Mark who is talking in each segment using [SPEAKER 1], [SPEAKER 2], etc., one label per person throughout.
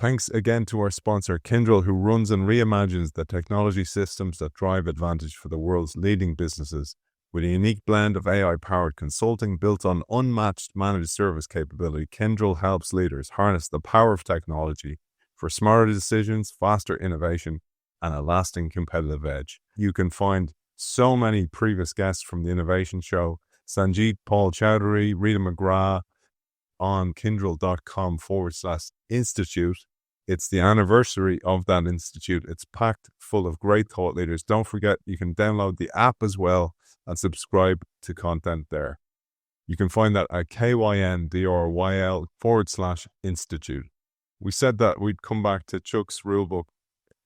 [SPEAKER 1] Thanks again to our sponsor, Kyndryl, who runs and reimagines the technology systems that drive advantage for the world's leading businesses. With a unique blend of AI-powered consulting built on unmatched managed service capability, Kyndryl helps leaders harness the power of technology for smarter decisions, faster innovation, and a lasting competitive edge. You can find so many previous guests from the Innovation Show, Sanjeet Paul Chowdhury, Rita McGrath, on kyndryl.com/institute. It's the anniversary of that institute. It's packed full of great thought leaders. Don't forget, you can download the app as well and subscribe to content there. You can find that at kyndryl.com/institute. We said that we'd come back to Chuck's rulebook,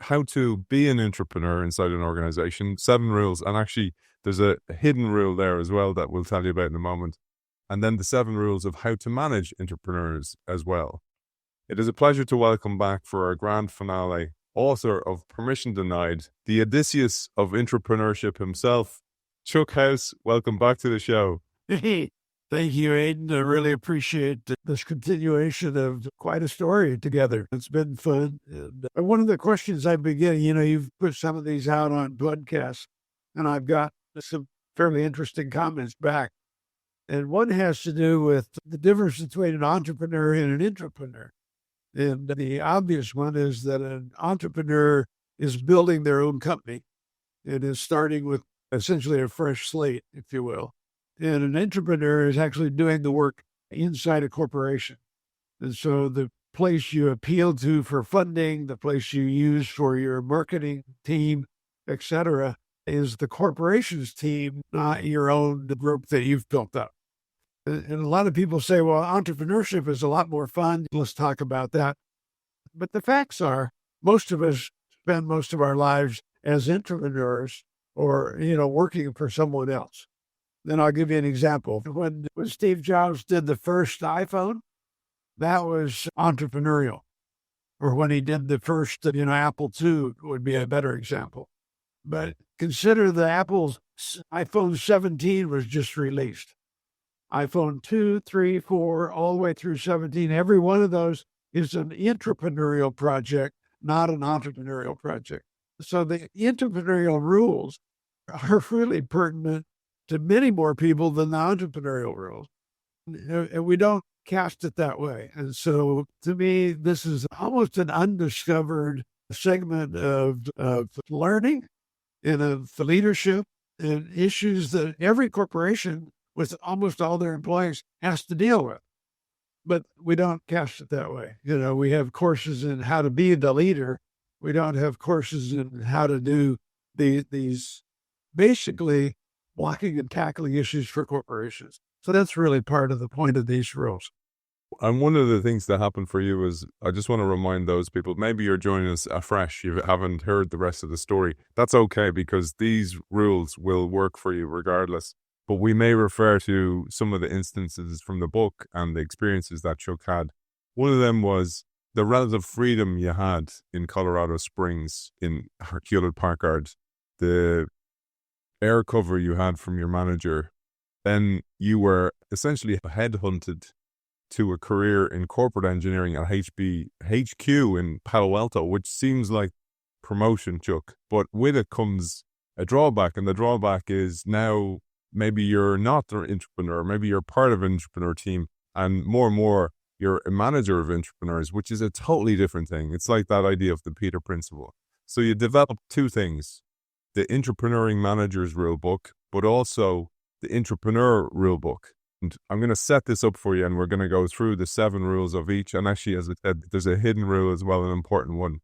[SPEAKER 1] how to be an intrapreneur inside an organization, 7 rules. And actually, there's a hidden rule there as well that we'll tell you about in a moment. And then the 7 rules of how to manage intrapreneurs as well. It is a pleasure to welcome back for our grand finale, author of Permission Denied, the Odysseus of intrapreneurship himself, Chuck House. Welcome back to the show.
[SPEAKER 2] Hey, thank you, Aidan. I really appreciate this continuation of quite a story together. It's been fun. And one of the questions I've been getting, you've put some of these out on podcasts, and I've got some fairly interesting comments back. And one has to do with the difference between an entrepreneur and an intrapreneur. And the obvious one is that an entrepreneur is building their own company. It is starting with essentially a fresh slate, if you will. And an intrapreneur is actually doing the work inside a corporation. And so the place you appeal to for funding, the place you use for your marketing team, et cetera, is the corporation's team, not your own group that you've built up. And a lot of people say, well, entrepreneurship is a lot more fun. Let's talk about that. But the facts are, most of us spend most of our lives as intrapreneurs or, working for someone else. Then I'll give you an example. When Steve Jobs did the first iPhone, that was entrepreneurial. Or when he did the first, Apple II would be a better example. But consider the Apple's iPhone 17 was just released. iPhone 2, 3, 4, all the way through 17. Every one of those is an intrapreneurial project, not an entrepreneurial project. So the entrepreneurial rules are really pertinent to many more people than the entrepreneurial rules. And we don't cast it that way. And so to me, this is almost an undiscovered segment of learning and of leadership and issues that every corporation with almost all their employees has to deal with. But we don't cast it that way. We have courses in how to be the leader. We don't have courses in how to do these basically blocking and tackling issues for corporations. So that's really part of the point of these rules.
[SPEAKER 1] And one of the things that happened for you is, I just want to remind those people, maybe you're joining us afresh, you haven't heard the rest of the story. That's okay, because these rules will work for you regardless. But we may refer to some of the instances from the book and the experiences that Chuck had. One of them was the relative freedom you had in Colorado Springs in Hewlett-Packard, the air cover you had from your manager. Then you were essentially headhunted to a career in corporate engineering at HQ in Palo Alto, which seems like promotion, Chuck. But with it comes a drawback, and the drawback is now maybe you're not an intrapreneur, maybe you're part of an intrapreneur team, and more, you're a manager of intrapreneurs, which is a totally different thing. It's like that idea of the Peter Principle. So you develop 2 things, the Intrapreneuring Manager's Rulebook, but also the Intrapreneur Rulebook. And I'm going to set this up for you, and we're going to go through the 7 rules of each. And actually, as I said, there's a hidden rule as well, an important one.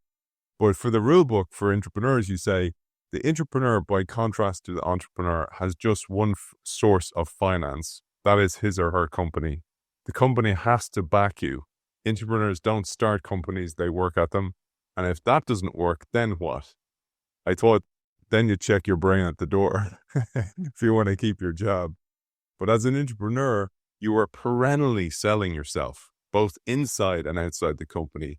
[SPEAKER 1] But for the rulebook for intrapreneurs, you say, the intrapreneur, by contrast to the entrepreneur, has just one source of finance. That is his or her company. The company has to back you. Intrapreneurs don't start companies, they work at them. And if that doesn't work, then what? I thought, then you check your brain at the door if you want to keep your job. But as an intrapreneur, you are perennially selling yourself, both inside and outside the company.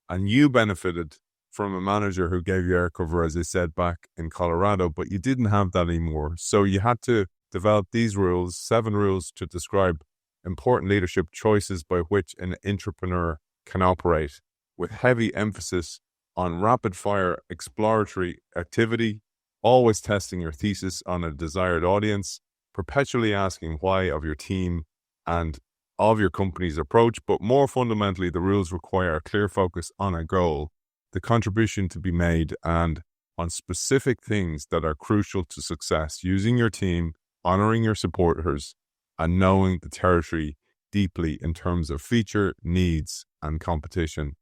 [SPEAKER 1] And you benefited from a manager who gave you air cover, as I said, back in Colorado, but you didn't have that anymore. So you had to develop these rules, 7 rules to describe important leadership choices by which an intrapreneur can operate. with heavy emphasis on rapid-fire exploratory activity, always testing your thesis on a desired audience, perpetually asking why of your team and of your company's approach, but more fundamentally, the rules require a clear focus on a goal, the contribution to be made, and on specific things that are crucial to success, using your team, honoring your supporters, and knowing the territory deeply in terms of feature, needs, and competition.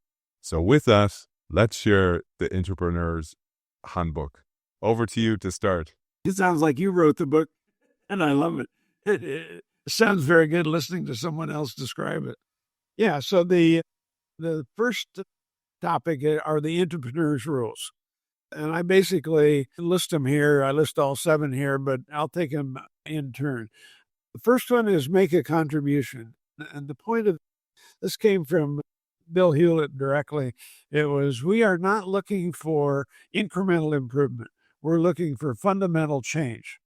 [SPEAKER 1] So with that, let's share the Intrapreneurs Handbook. Over to you to start.
[SPEAKER 2] It sounds like you wrote the book, and I love it. It sounds very good listening to someone else describe it. Yeah, so the first topic are the Intrapreneurs rules. And I basically list them here. I list all 7 here, but I'll take them in turn. The first one is make a contribution. And the point of this came from Bill Hewlett directly. It was, we are not looking for incremental improvement. We're looking for fundamental change.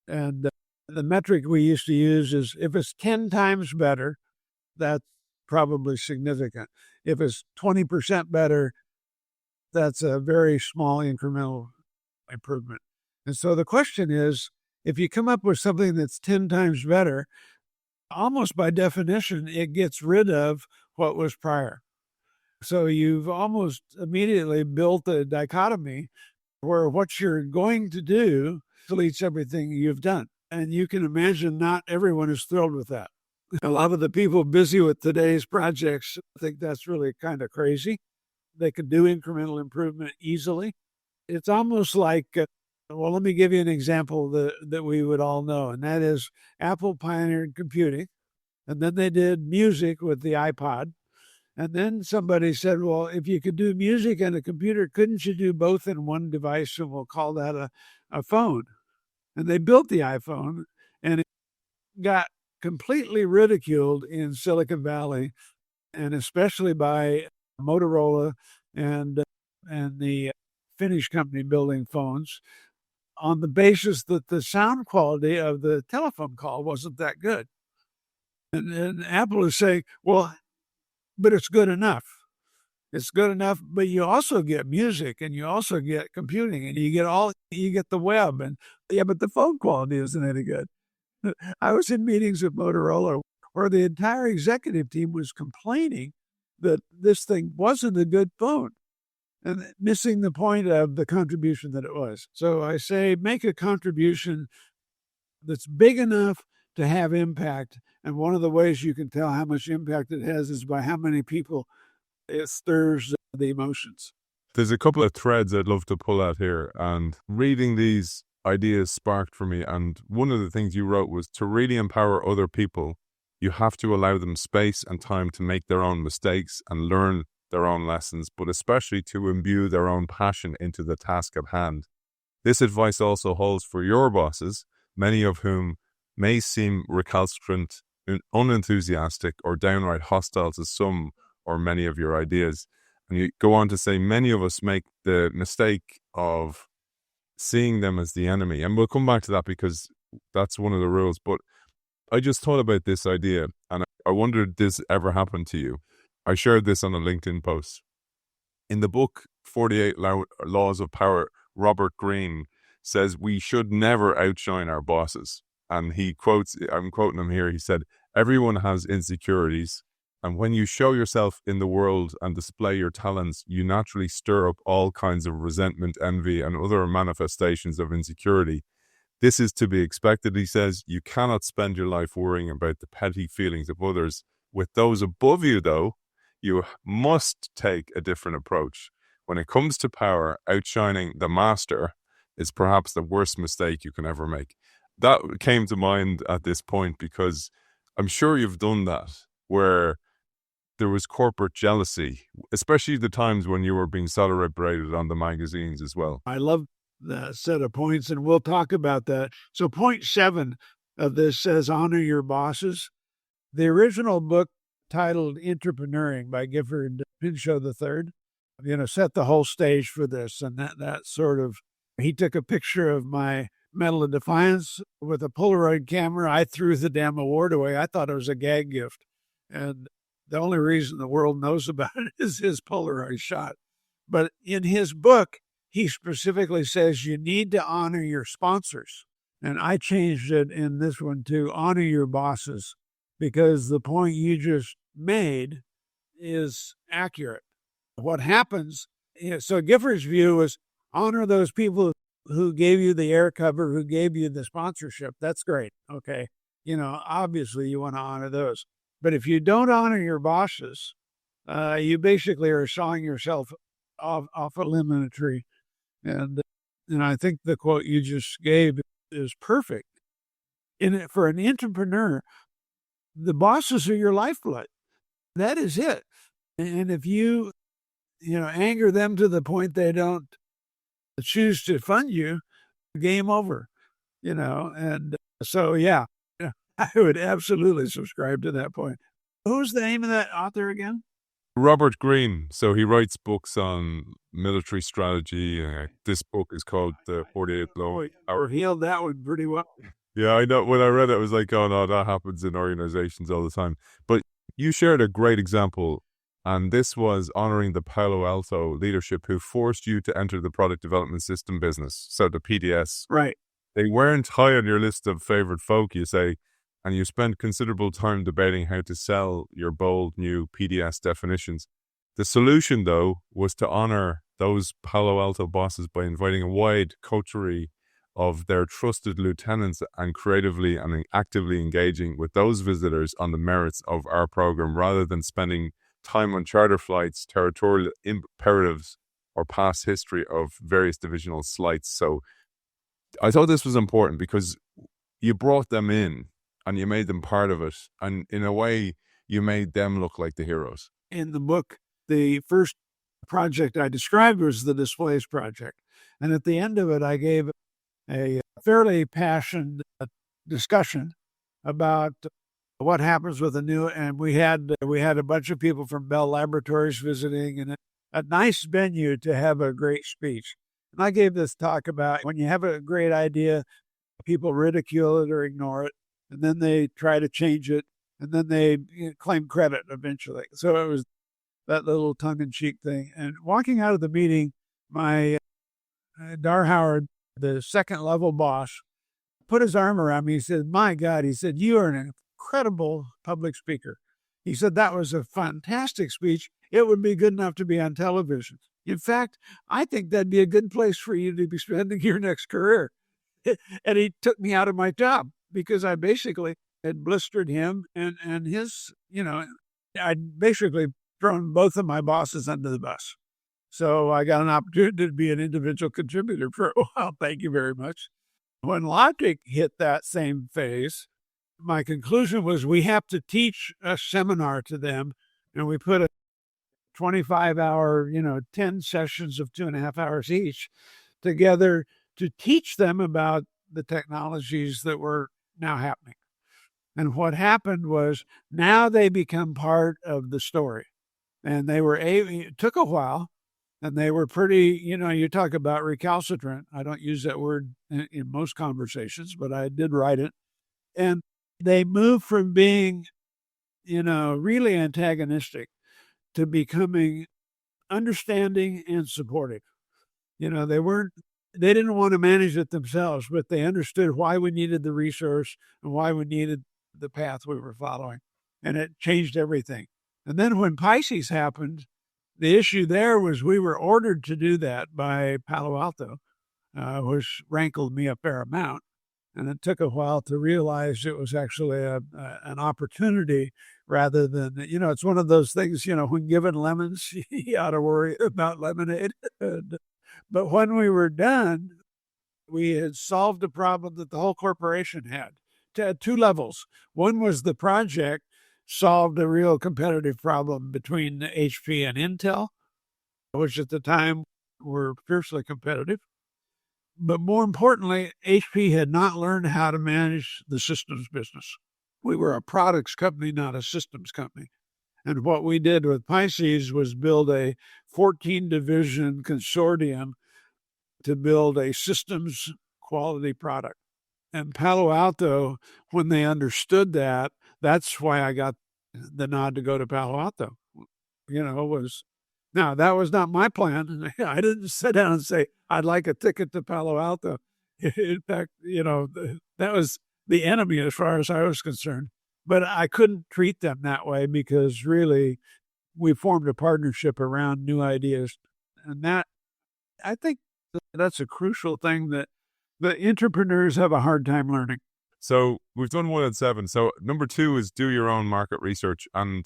[SPEAKER 2] And the metric we used to use is if it's 10 times better, that's probably significant. If it's 20% better, that's a very small incremental improvement. And so the question is, if you come up with something that's 10 times better, almost by definition, it gets rid of what was prior. So you've almost immediately built a dichotomy where what you're going to do deletes everything you've done. And you can imagine not everyone is thrilled with that. A lot of the people busy with today's projects think that's really kind of crazy. They could do incremental improvement easily. It's almost like, well, let me give you an example that we would all know, and that is Apple pioneered computing, and then they did music with the iPod, and then somebody said, well, if you could do music and a computer, couldn't you do both in one device, and we'll call that a phone? And they built the iPhone, and it got completely ridiculed in Silicon Valley, and especially by Motorola and the Finnish company building phones, on the basis that the sound quality of the telephone call wasn't that good. And Apple is saying, well, but it's good enough. It's good enough, but you also get music and you also get computing and you get the web, and yeah, but the phone quality isn't any good. I was in meetings with Motorola where the entire executive team was complaining that this thing wasn't a good phone and missing the point of the contribution that it was. So I say, make a contribution that's big enough to have impact. And one of the ways you can tell how much impact it has is by how many people it stirs the emotions.
[SPEAKER 1] There's a couple of threads I'd love to pull out here, and reading these ideas sparked for me. And one of the things you wrote was, to really empower other people, you have to allow them space and time to make their own mistakes and learn their own lessons, but especially to imbue their own passion into the task at hand. This advice also holds for your bosses, many of whom may seem recalcitrant, unenthusiastic, or downright hostile to some or many of your ideas. And you go on to say, many of us make the mistake of seeing them as the enemy. And we'll come back to that because that's one of the rules. But I just thought about this idea, and I wondered, did this ever happen to you? I shared this on a LinkedIn post. In the book, 48 Laws of Power, Robert Greene says we should never outshine our bosses. And he quotes, I'm quoting him here, he said, everyone has insecurities. And when you show yourself in the world and display your talents, you naturally stir up all kinds of resentment, envy, and other manifestations of insecurity. This is to be expected, he says. You cannot spend your life worrying about the petty feelings of others. With those above you, though, you must take a different approach. When it comes to power, outshining the master is perhaps the worst mistake you can ever make. That came to mind at this point because I'm sure you've done that, where there was corporate jealousy, especially the times when you were being celebrated on the magazines as well.
[SPEAKER 2] I love that set of points, and we'll talk about that. So point 7 of this says, honor your bosses. The original book titled Intrapreneuring by Gifford Pinchot III, set the whole stage for this. And that sort of, he took a picture of my Medal of Defiance with a Polaroid camera. I threw the damn award away. I thought it was a gag gift. And The only reason the world knows about it is his polarized shot. But in his book, he specifically says you need to honor your sponsors. And I changed it in this one to honor your bosses, because the point you just made is accurate. What happens, so Gifford's view was honor those people who gave you the air cover, who gave you the sponsorship. That's great. Okay. Obviously you want to honor those. But if you don't honor your bosses, you basically are sawing yourself off a limb in a tree. And I think the quote you just gave is perfect. For an entrepreneur, the bosses are your lifeblood. That is it. And if you anger them to the point they don't choose to fund you, game over, and so, yeah, I would absolutely subscribe to that point. Who's the name of that author again?
[SPEAKER 1] Robert Greene. So he writes books on military strategy. This book is called The 48 Law.
[SPEAKER 2] Or healed that one pretty well.
[SPEAKER 1] Yeah, I know. When I read it, I was like, oh no, that happens in organizations all the time. But you shared a great example, and this was honoring the Palo Alto leadership who forced you to enter the product development system business. So the PDS.
[SPEAKER 2] Right.
[SPEAKER 1] They weren't high on your list of favorite folk, you say, and you spent considerable time debating how to sell your bold new PDS definitions. The solution, though, was to honor those Palo Alto bosses by inviting a wide coterie of their trusted lieutenants and creatively and actively engaging with those visitors on the merits of our program, rather than spending time on charter flights, territorial imperatives, or past history of various divisional slights. So I thought this was important because you brought them in and you made them part of it. And in a way, you made them look like the heroes.
[SPEAKER 2] In the book, the first project I described was the Displays project. And at the end of it, I gave a fairly passionate discussion about what happens with a new, and we had a bunch of people from Bell Laboratories visiting, and a nice venue to have a great speech. And I gave this talk about when you have a great idea, people ridicule it or ignore it, and then they try to change it, and then they claim credit eventually. So it was that little tongue-in-cheek thing. And walking out of the meeting, my Dar Howard, the second-level boss, put his arm around me. He said, "My God," he said, "you are an incredible public speaker." He said, "That was a fantastic speech. It would be good enough to be on television. In fact, I think that'd be a good place for you to be spending your next career." And he took me out of my job because I basically had blistered him and his, I'd basically thrown both of my bosses under the bus. So I got an opportunity to be an individual contributor for a while. Thank you very much. When Logic hit that same phase, my conclusion was we have to teach a seminar to them. And we put a 25-hour, 10 sessions of 2.5 hours each together to teach them about the technologies that were now happening. And what happened was now they become part of the story. And it took a while, and they were pretty, you talk about recalcitrant. I don't use that word in most conversations, but I did write it. And they moved from being, really antagonistic to becoming understanding and supportive. They didn't want to manage it themselves, but they understood why we needed the resource and why we needed the path we were following. And it changed everything. And then when Pisces happened, the issue there was we were ordered to do that by Palo Alto, which rankled me a fair amount. And it took a while to realize it was actually an opportunity rather than, it's one of those things, when given lemons, you ought to worry about lemonade. But when we were done, we had solved a problem that the whole corporation had at two levels. One was the project solved a real competitive problem between HP and Intel, which at the time were fiercely competitive. But more importantly, HP had not learned how to manage the systems business. We were a products company, not a systems company. And what we did with Pisces was build a 14-division consortium to build a systems quality product. And Palo Alto, when they understood that, that's why I got the nod to go to Palo Alto. Now that was not my plan. I didn't sit down and say, I'd like a ticket to Palo Alto. In fact, that was the enemy as far as I was concerned. But I couldn't treat them that way because really we formed a partnership around new ideas. And that, I think that's a crucial thing that the intrapreneurs have a hard time learning.
[SPEAKER 1] So we've done 1 and 7. So number 2 is do your own market research. And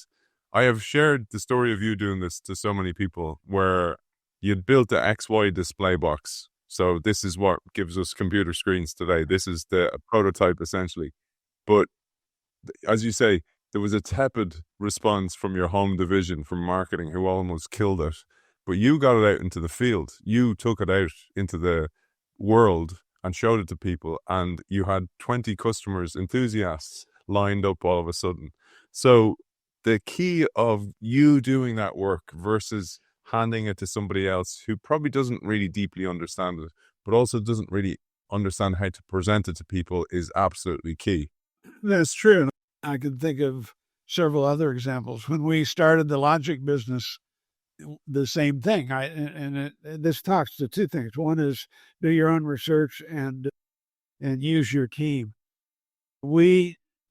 [SPEAKER 1] I have shared the story of you doing this to so many people where you'd built the XY display box. So this is what gives us computer screens today. This is the prototype essentially. But as you say, there was a tepid response from your home division from marketing who almost killed it. But you got it out into the field. You took it out into the world and showed it to people. And you had 20 customers, enthusiasts lined up all of a sudden. So the key of you doing that work versus handing it to somebody else who probably doesn't really deeply understand it, but also doesn't really understand how to present it to people is absolutely key.
[SPEAKER 2] That's true. I can think of several other examples. When we started the logic business, the same thing. This talks to two things. One is do your own research and use your team.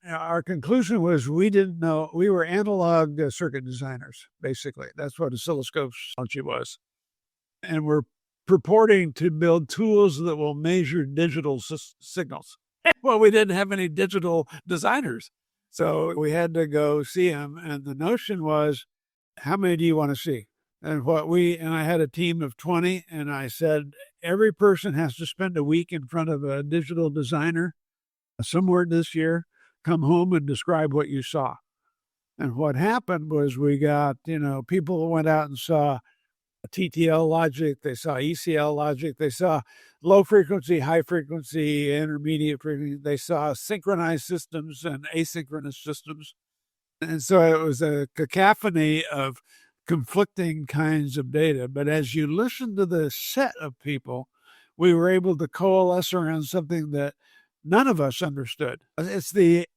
[SPEAKER 2] Our conclusion was we didn't know. We were analog circuit designers, basically. That's what oscilloscope technology was. And we're purporting to build tools that will measure digital signals. Well, we didn't have any digital designers. So we had to go see them. And the notion was, how many do you want to see? And I had a team of 20, and I said, every person has to spend a week in front of a digital designer somewhere this year. Come home and describe what you saw. And what happened was we got, people went out and saw TTL logic, they saw ECL logic, they saw low frequency, high frequency, intermediate frequency, they saw synchronized systems and asynchronous systems. And so it was a cacophony of conflicting kinds of data. But as you listen to the set of people, we were able to coalesce around something that none of us understood. It's the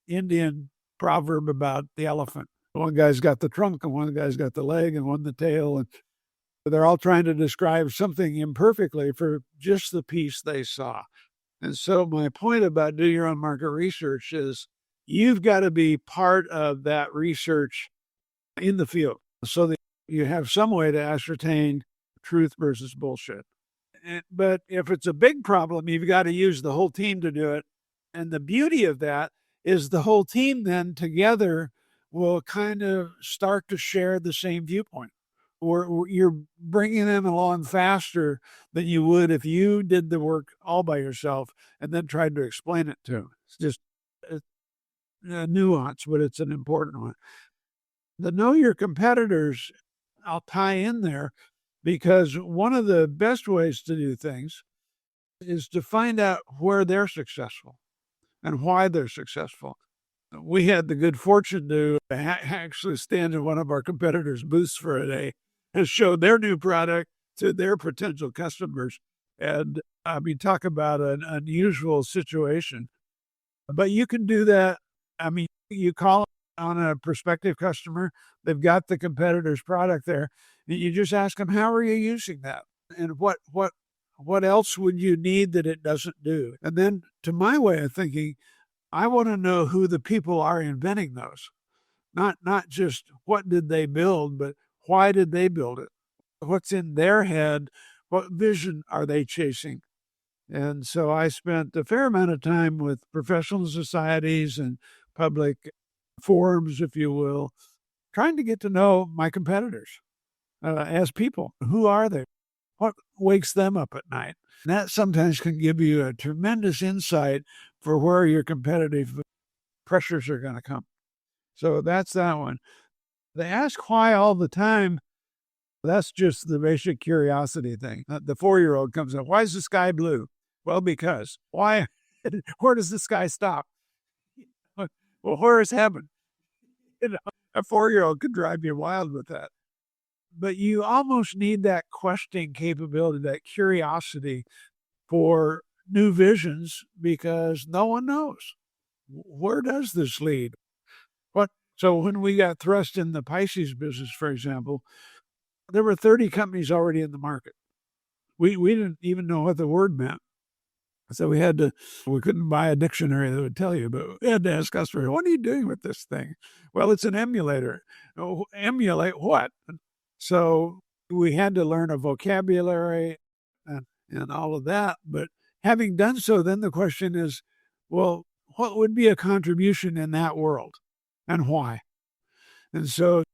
[SPEAKER 2] Indian proverb about the elephant. One guy's got the trunk and one guy's got the leg and one the tail. And they're all trying to describe something imperfectly for just the piece they saw. And so my point about do your own market research is you've got to be part of that research in the field so that you have some way to ascertain truth versus bullshit. But if it's a big problem, you've got to use the whole team to do it. And the beauty of that is the whole team then together will kind of start to share the same viewpoint. Or you're bringing them along faster than you would if you did the work all by yourself and then tried to explain it to them. It's just a nuance, but it's an important one. The know your competitors, I'll tie in there because one of the best ways to do things is to find out where they're successful and why they're successful. We had the good fortune to actually stand in one of our competitors' booths for a day and show their new product to their potential customers. And talk about an unusual situation. But you can do that. You call on a prospective customer, they've got the competitor's product there. You just ask them, how are you using that? And what else would you need that it doesn't do? And then to my way of thinking, I want to know who the people are inventing those. Not just what did they build, but why did they build it? What's in their head? What vision are they chasing? And so I spent a fair amount of time with professional societies and public forums, if you will, trying to get to know my competitors as people. Who are they? What wakes them up at night? And that sometimes can give you a tremendous insight for where your competitive pressures are going to come. So that's that one. They ask why all the time. That's just the basic curiosity thing. The 4-year-old comes up, why is the sky blue? Well, because. Why? Where does the sky stop? Well, where is heaven? A 4-year-old could drive you wild with that. But you almost need that questioning capability, that curiosity for new visions, because no one knows. Where does this lead? What So when we got thrust in the Pisces business, for example, there were 30 companies already in the market. We didn't even know what the word meant. So we couldn't buy a dictionary that would tell you, but we had to ask customers, what are you doing with this thing? Well, it's an emulator. Oh, emulate what? So we had to learn a vocabulary and all of that. But having done so, then the question is, well, what would be a contribution in that world and why? And so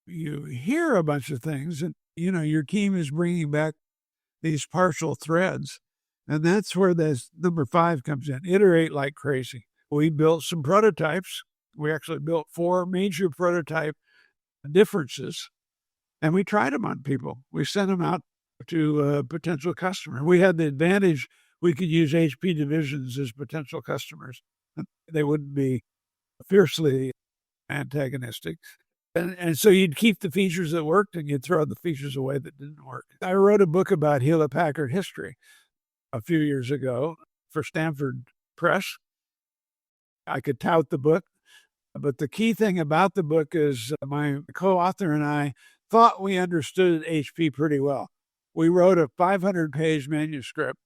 [SPEAKER 2] you hear a bunch of things and, your team is bringing back these partial threads. And that's where this number 5 comes in. Iterate like crazy. We built some prototypes. We actually built 4 major prototype differences, and we tried them on people. We sent them out to a potential customer. We had the advantage we could use HP divisions as potential customers. They wouldn't be fiercely antagonistic. And so you'd keep the features that worked and you'd throw the features away that didn't work. I wrote a book about Hewlett-Packard history a few years ago for Stanford Press. I could tout the book, but the key thing about the book is my co-author and I thought we understood HP pretty well. We wrote a 500-page manuscript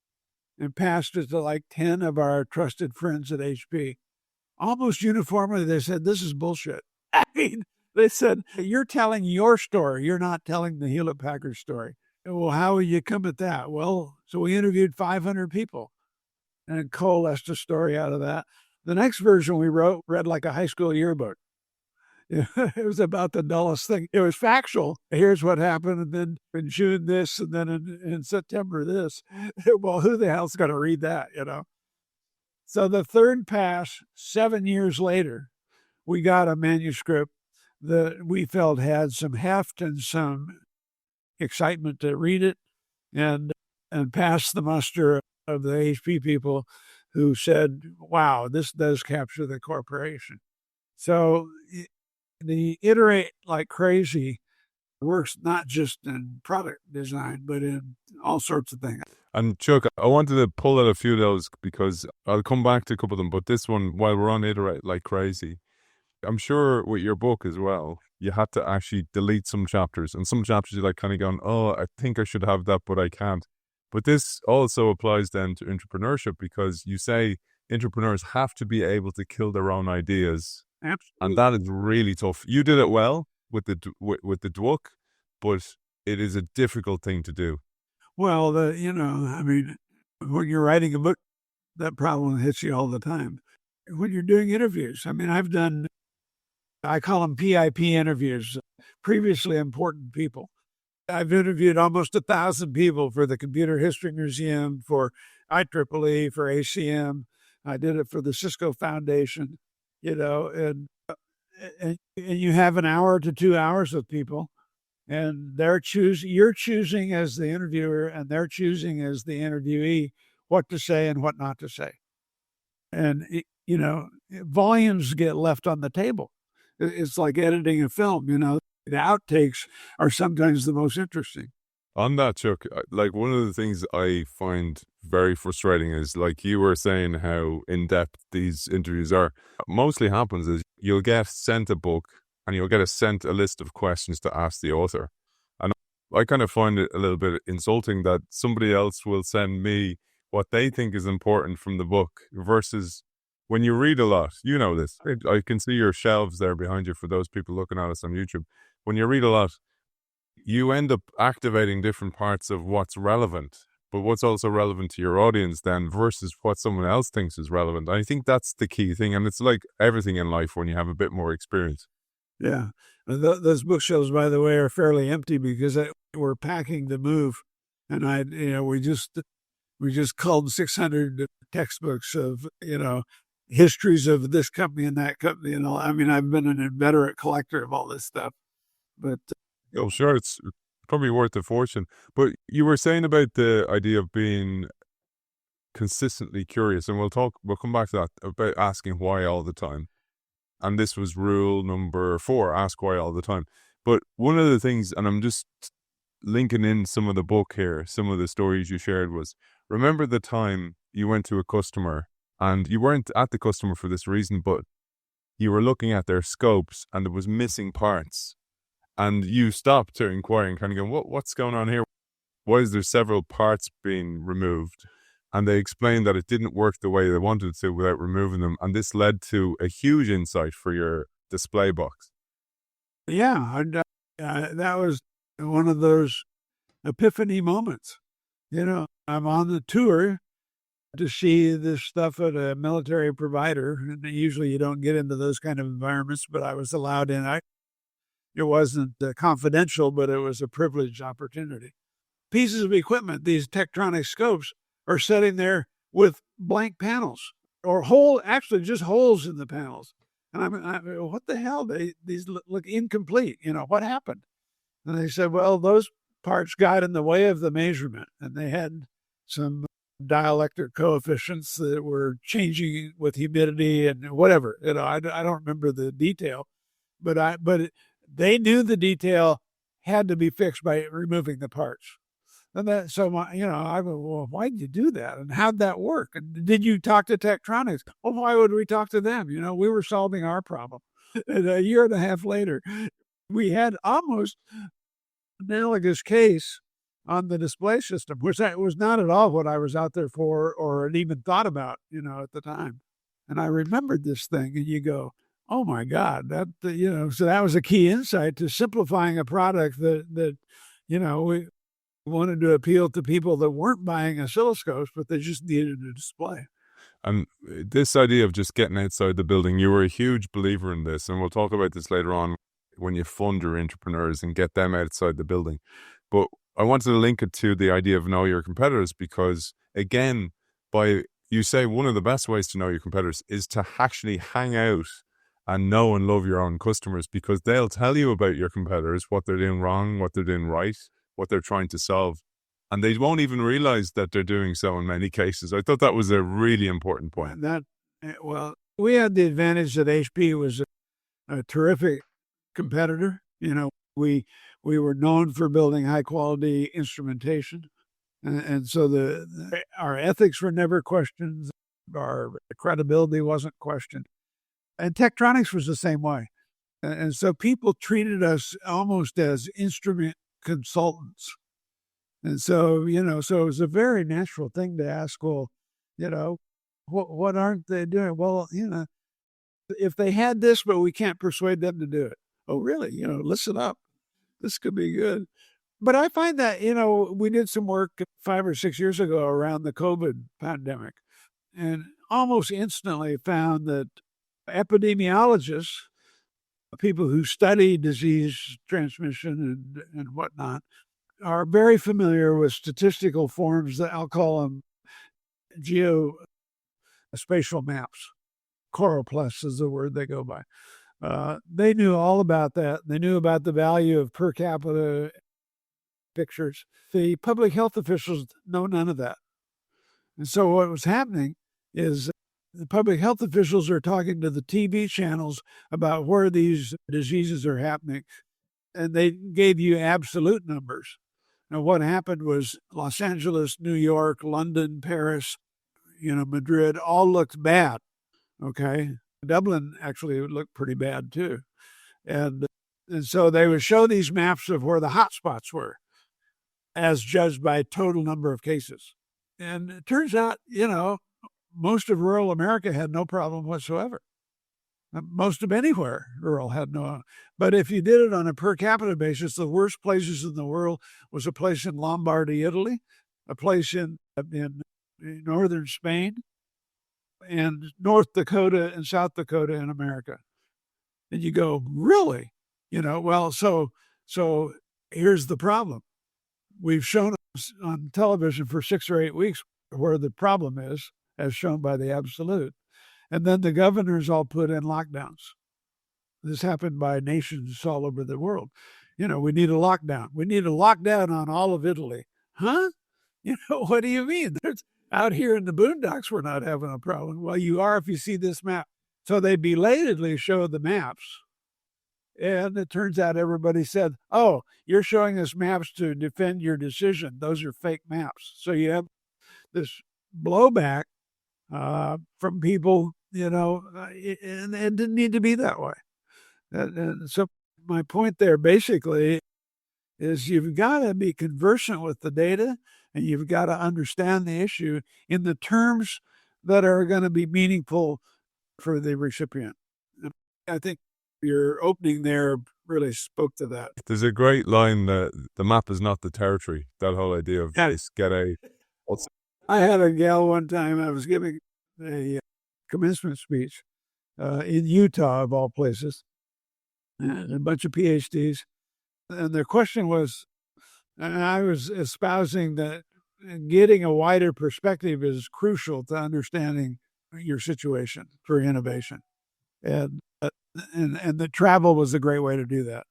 [SPEAKER 2] and passed it to like 10 of our trusted friends at HP. Almost uniformly, they said, this is bullshit. I mean, they said, you're telling your story. You're not telling the Hewlett-Packard story. Well, how would you come at that? Well, so we interviewed 500 people and coalesced a story out of that. The next version we wrote read like a high school yearbook. It was about the dullest thing. It was factual. Here's what happened, and then in June this, and then in September this. Well, who the hell's going to read that, So the third pass, 7 years later, we got a manuscript that we felt had some heft and some excitement to read it and pass the muster of the HP people who said, wow, this does capture the corporation. So the iterate like crazy works not just in product design, but in all sorts of things.
[SPEAKER 1] And Chuck, I wanted to pull out a few of those because I'll come back to a couple of them, but this one, while we're on iterate like crazy, I'm sure with your book as well, you had to actually delete some chapters, and some chapters you're like kind of going, oh, I think I should have that, but I can't. But this also applies then to intrapreneurship, because you say entrepreneurs have to be able to kill their own ideas.
[SPEAKER 2] Absolutely.
[SPEAKER 1] And that is really tough. You did it well with the DWOOC, but it is a difficult thing to do.
[SPEAKER 2] Well, when you're writing a book, that problem hits you all the time. When you're doing interviews, I call them PIP interviews, previously important people. I've interviewed almost 1,000 people for the Computer History Museum, for IEEE, for ACM. I did it for the Cisco Foundation, and you have an hour to 2 hours with people, and you're choosing as the interviewer, and they're choosing as the interviewee what to say and what not to say. And, volumes get left on the table. It's like editing a film, the outtakes are sometimes the most interesting.
[SPEAKER 1] On that, Chuck, like one of the things I find very frustrating is, like you were saying, how in-depth these interviews are. What mostly happens is you'll get sent a book and you'll get sent a list of questions to ask the author. And I kind of find it a little bit insulting that somebody else will send me what they think is important from the book, versus when you read a lot, this. I can see your shelves there behind you for those people looking at us on YouTube. When you read a lot, you end up activating different parts of what's relevant, but what's also relevant to your audience then versus what someone else thinks is relevant. I think that's the key thing. And it's like everything in life when you have a bit more experience.
[SPEAKER 2] Yeah. Those bookshelves, by the way, are fairly empty because we're packing the move. And we just culled 600 textbooks of, histories of this company and that company and all. I've been an inveterate collector of all this stuff, but
[SPEAKER 1] oh, sure, it's probably worth a fortune. But you were saying about the idea of being consistently curious, and we'll come back to that, about asking why all the time. And this was rule number 4: ask why all the time. But one of the things, and I'm just linking in some of the book here, some of the stories you shared, was, remember the time you went to a customer, and you weren't at the customer for this reason, but you were looking at their scopes and there was missing parts. And you stopped to inquire and kind of go, what's going on here? Why is there several parts being removed? And they explained that it didn't work the way they wanted it to without removing them. And this led to a huge insight for your display box.
[SPEAKER 2] Yeah, and, that was one of those epiphany moments. I'm on the tour to see this stuff at a military provider, and usually you don't get into those kind of environments, but I was allowed in. It wasn't confidential, but it was a privileged opportunity. Pieces of equipment, these Tektronix scopes, are sitting there with blank panels or actually just holes in the panels. And I'm what the hell? These look incomplete. What happened? And they said, well, those parts got in the way of the measurement, and they had some dielectric coefficients that were changing with humidity and whatever. I don't remember the detail, but they knew the detail had to be fixed by removing the parts. And I go, well, why did you do that? And how'd that work? And did you talk to Tektronix? Well, why would we talk to them? We were solving our problem. And a year and a half later, we had almost analogous case on the display system, which was not at all what I was out there for or had even thought about, at the time. And I remembered this thing, and you go, oh my God, so that was a key insight to simplifying a product that we wanted to appeal to people that weren't buying oscilloscopes, but they just needed a display.
[SPEAKER 1] And this idea of just getting outside the building, you were a huge believer in this, and we'll talk about this later on when you fund your intrapreneurs and get them outside the building. But I wanted to link it to the idea of know your competitors, because again, you say one of the best ways to know your competitors is to actually hang out and know and love your own customers, because they'll tell you about your competitors, what they're doing wrong, what they're doing right, what they're trying to solve. And they won't even realize that they're doing so in many cases. I thought that was a really important point.
[SPEAKER 2] We had the advantage that HP was a terrific competitor. We were known for building high quality instrumentation. And so our ethics were never questioned. Our credibility wasn't questioned. And Tektronix was the same way. And so people treated us almost as instrument consultants. And so, so it was a very natural thing to ask, well, what aren't they doing? Well, if they had this, but we can't persuade them to do it. Oh, really? Listen up. This could be good. But I find that, we did some work 5 or 6 years ago around the COVID pandemic, and almost instantly found that epidemiologists, people who study disease transmission and whatnot, are very familiar with statistical forms that I'll call them geospatial maps. Choropleth is the word they go by. They knew all about that. They knew about the value of per capita pictures. The public health officials know none of that. And so what was happening is the public health officials are talking to the TV channels about where these diseases are happening, and they gave you absolute numbers. Now, what happened was Los Angeles, New York, London, Paris, Madrid, all looked bad. Okay. Dublin actually looked pretty bad too. And so they would show these maps of where the hot spots were as judged by total number of cases. And it turns out, most of rural America had no problem whatsoever. Most of anywhere rural had no. But if you did it on a per capita basis, the worst places in the world was a place in Lombardy, Italy, a place in northern Spain, and North Dakota and South Dakota in America. And you go, really? Well, so here's the problem. We've shown on television for 6 or 8 weeks where the problem is, as shown by the absolute. And then the governors all put in lockdowns. This happened by nations all over the world. We need a lockdown. We need a lockdown on all of Italy. Huh? What do you mean? Out here in the boondocks, we're not having a problem. Well, you are if you see this map. So they belatedly show the maps. And it turns out everybody said, oh, you're showing us maps to defend your decision. Those are fake maps. So you have this blowback from people and it didn't need to be that way. And so my point there basically is you've got to be conversant with the data, and you've got to understand the issue in the terms that are going to be meaningful for the recipient. I think your opening there really spoke to that.
[SPEAKER 1] There's a great line that the map is not the territory. That whole idea of
[SPEAKER 2] I had a gal one time, I was giving a commencement speech in Utah, of all places, and a bunch of PhDs. And their question was, and I was espousing that getting a wider perspective is crucial to understanding your situation for innovation. And the travel was a great way to do that.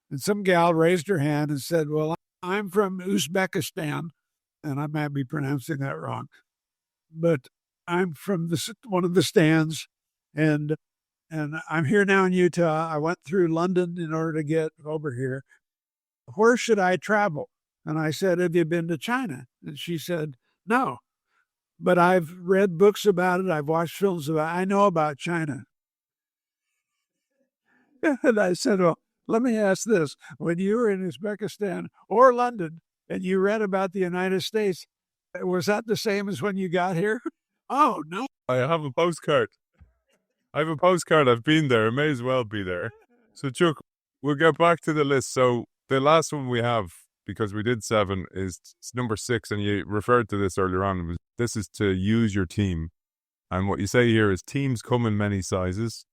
[SPEAKER 2] And some gal raised her hand and said, well, I'm from Uzbekistan, and I might be pronouncing that wrong, but I'm from one of the stands, and I'm here now in Utah. I went through London in order to get over here. Where should I travel? And I said, have you been to China? And she said, no, but I've read books about it. I've watched films about it. I know about China. And I said, well, let me ask this. When you were in Uzbekistan or London and you read about the United States, was that the same as when you got here? Oh, no.
[SPEAKER 1] I have a postcard. I've been there. It may as well be there. So, Chuck, we'll get back to the list. So the last one we have, because we did 7, is number 6, and you referred to this earlier on. This is to use your team. And what you say here is teams come in many sizes,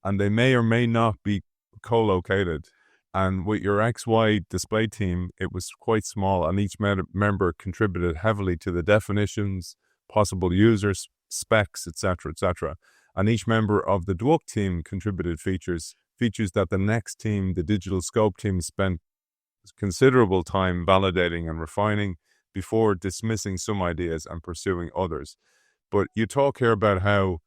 [SPEAKER 1] and they may or may not be co-located. And with your XY display team, it was quite small, and each member contributed heavily to the definitions, possible users, specs, etc., etc. And each member of the DWOC team contributed features that the next team, the digital scope team, spent considerable time validating and refining before dismissing some ideas and pursuing others. But you talk here about how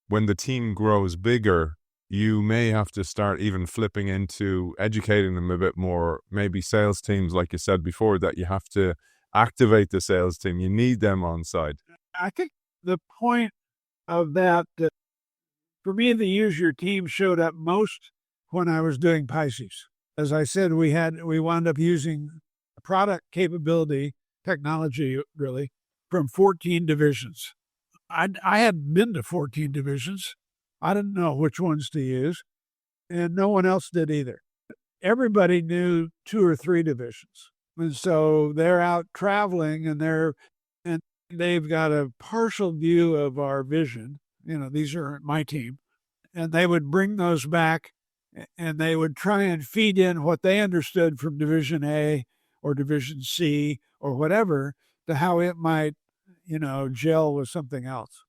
[SPEAKER 1] when the team grows bigger, you may have to start even flipping into educating them a bit more. Maybe sales teams, like you said before, that you have to activate the sales team. You need them on side.
[SPEAKER 2] I think the point of that, for me, the use your team showed up most when I was doing Pisces. As I said, we wound up using product capability, technology really, from 14 divisions. I hadn't been to 14 divisions. I didn't know which ones to use, and no one else did either. Everybody knew 2 or 3 divisions. And so they're out traveling, and they've got a partial view of our vision. These are my team. And they would bring those back, and they would try and feed in what they understood from Division A or Division C or whatever to how it might, gel with something else.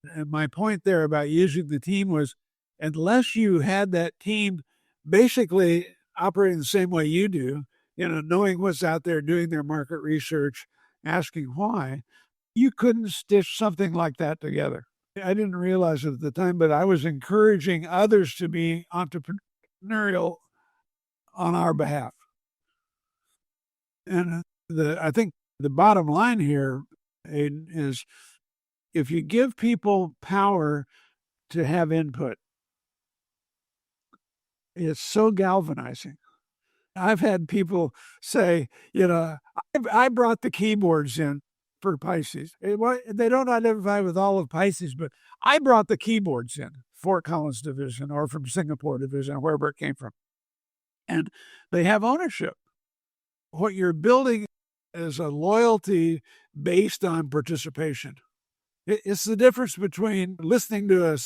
[SPEAKER 2] And my point there about using the team was, unless you had that team basically operating the same way you do, knowing what's out there, doing their market research, asking why, you couldn't stitch something like that together. I didn't realize it at the time, but I was encouraging others to be entrepreneurial on our behalf. And I think the bottom line here, Aidan, is if you give people power to have input, it's so galvanizing. I've had people say, I brought the keyboards in for Pisces. They don't identify with all of Pisces, but I brought the keyboards in, Fort Collins Division or from Singapore Division, wherever it came from. And they have ownership. What you're building is a loyalty based on participation. It's the difference between listening to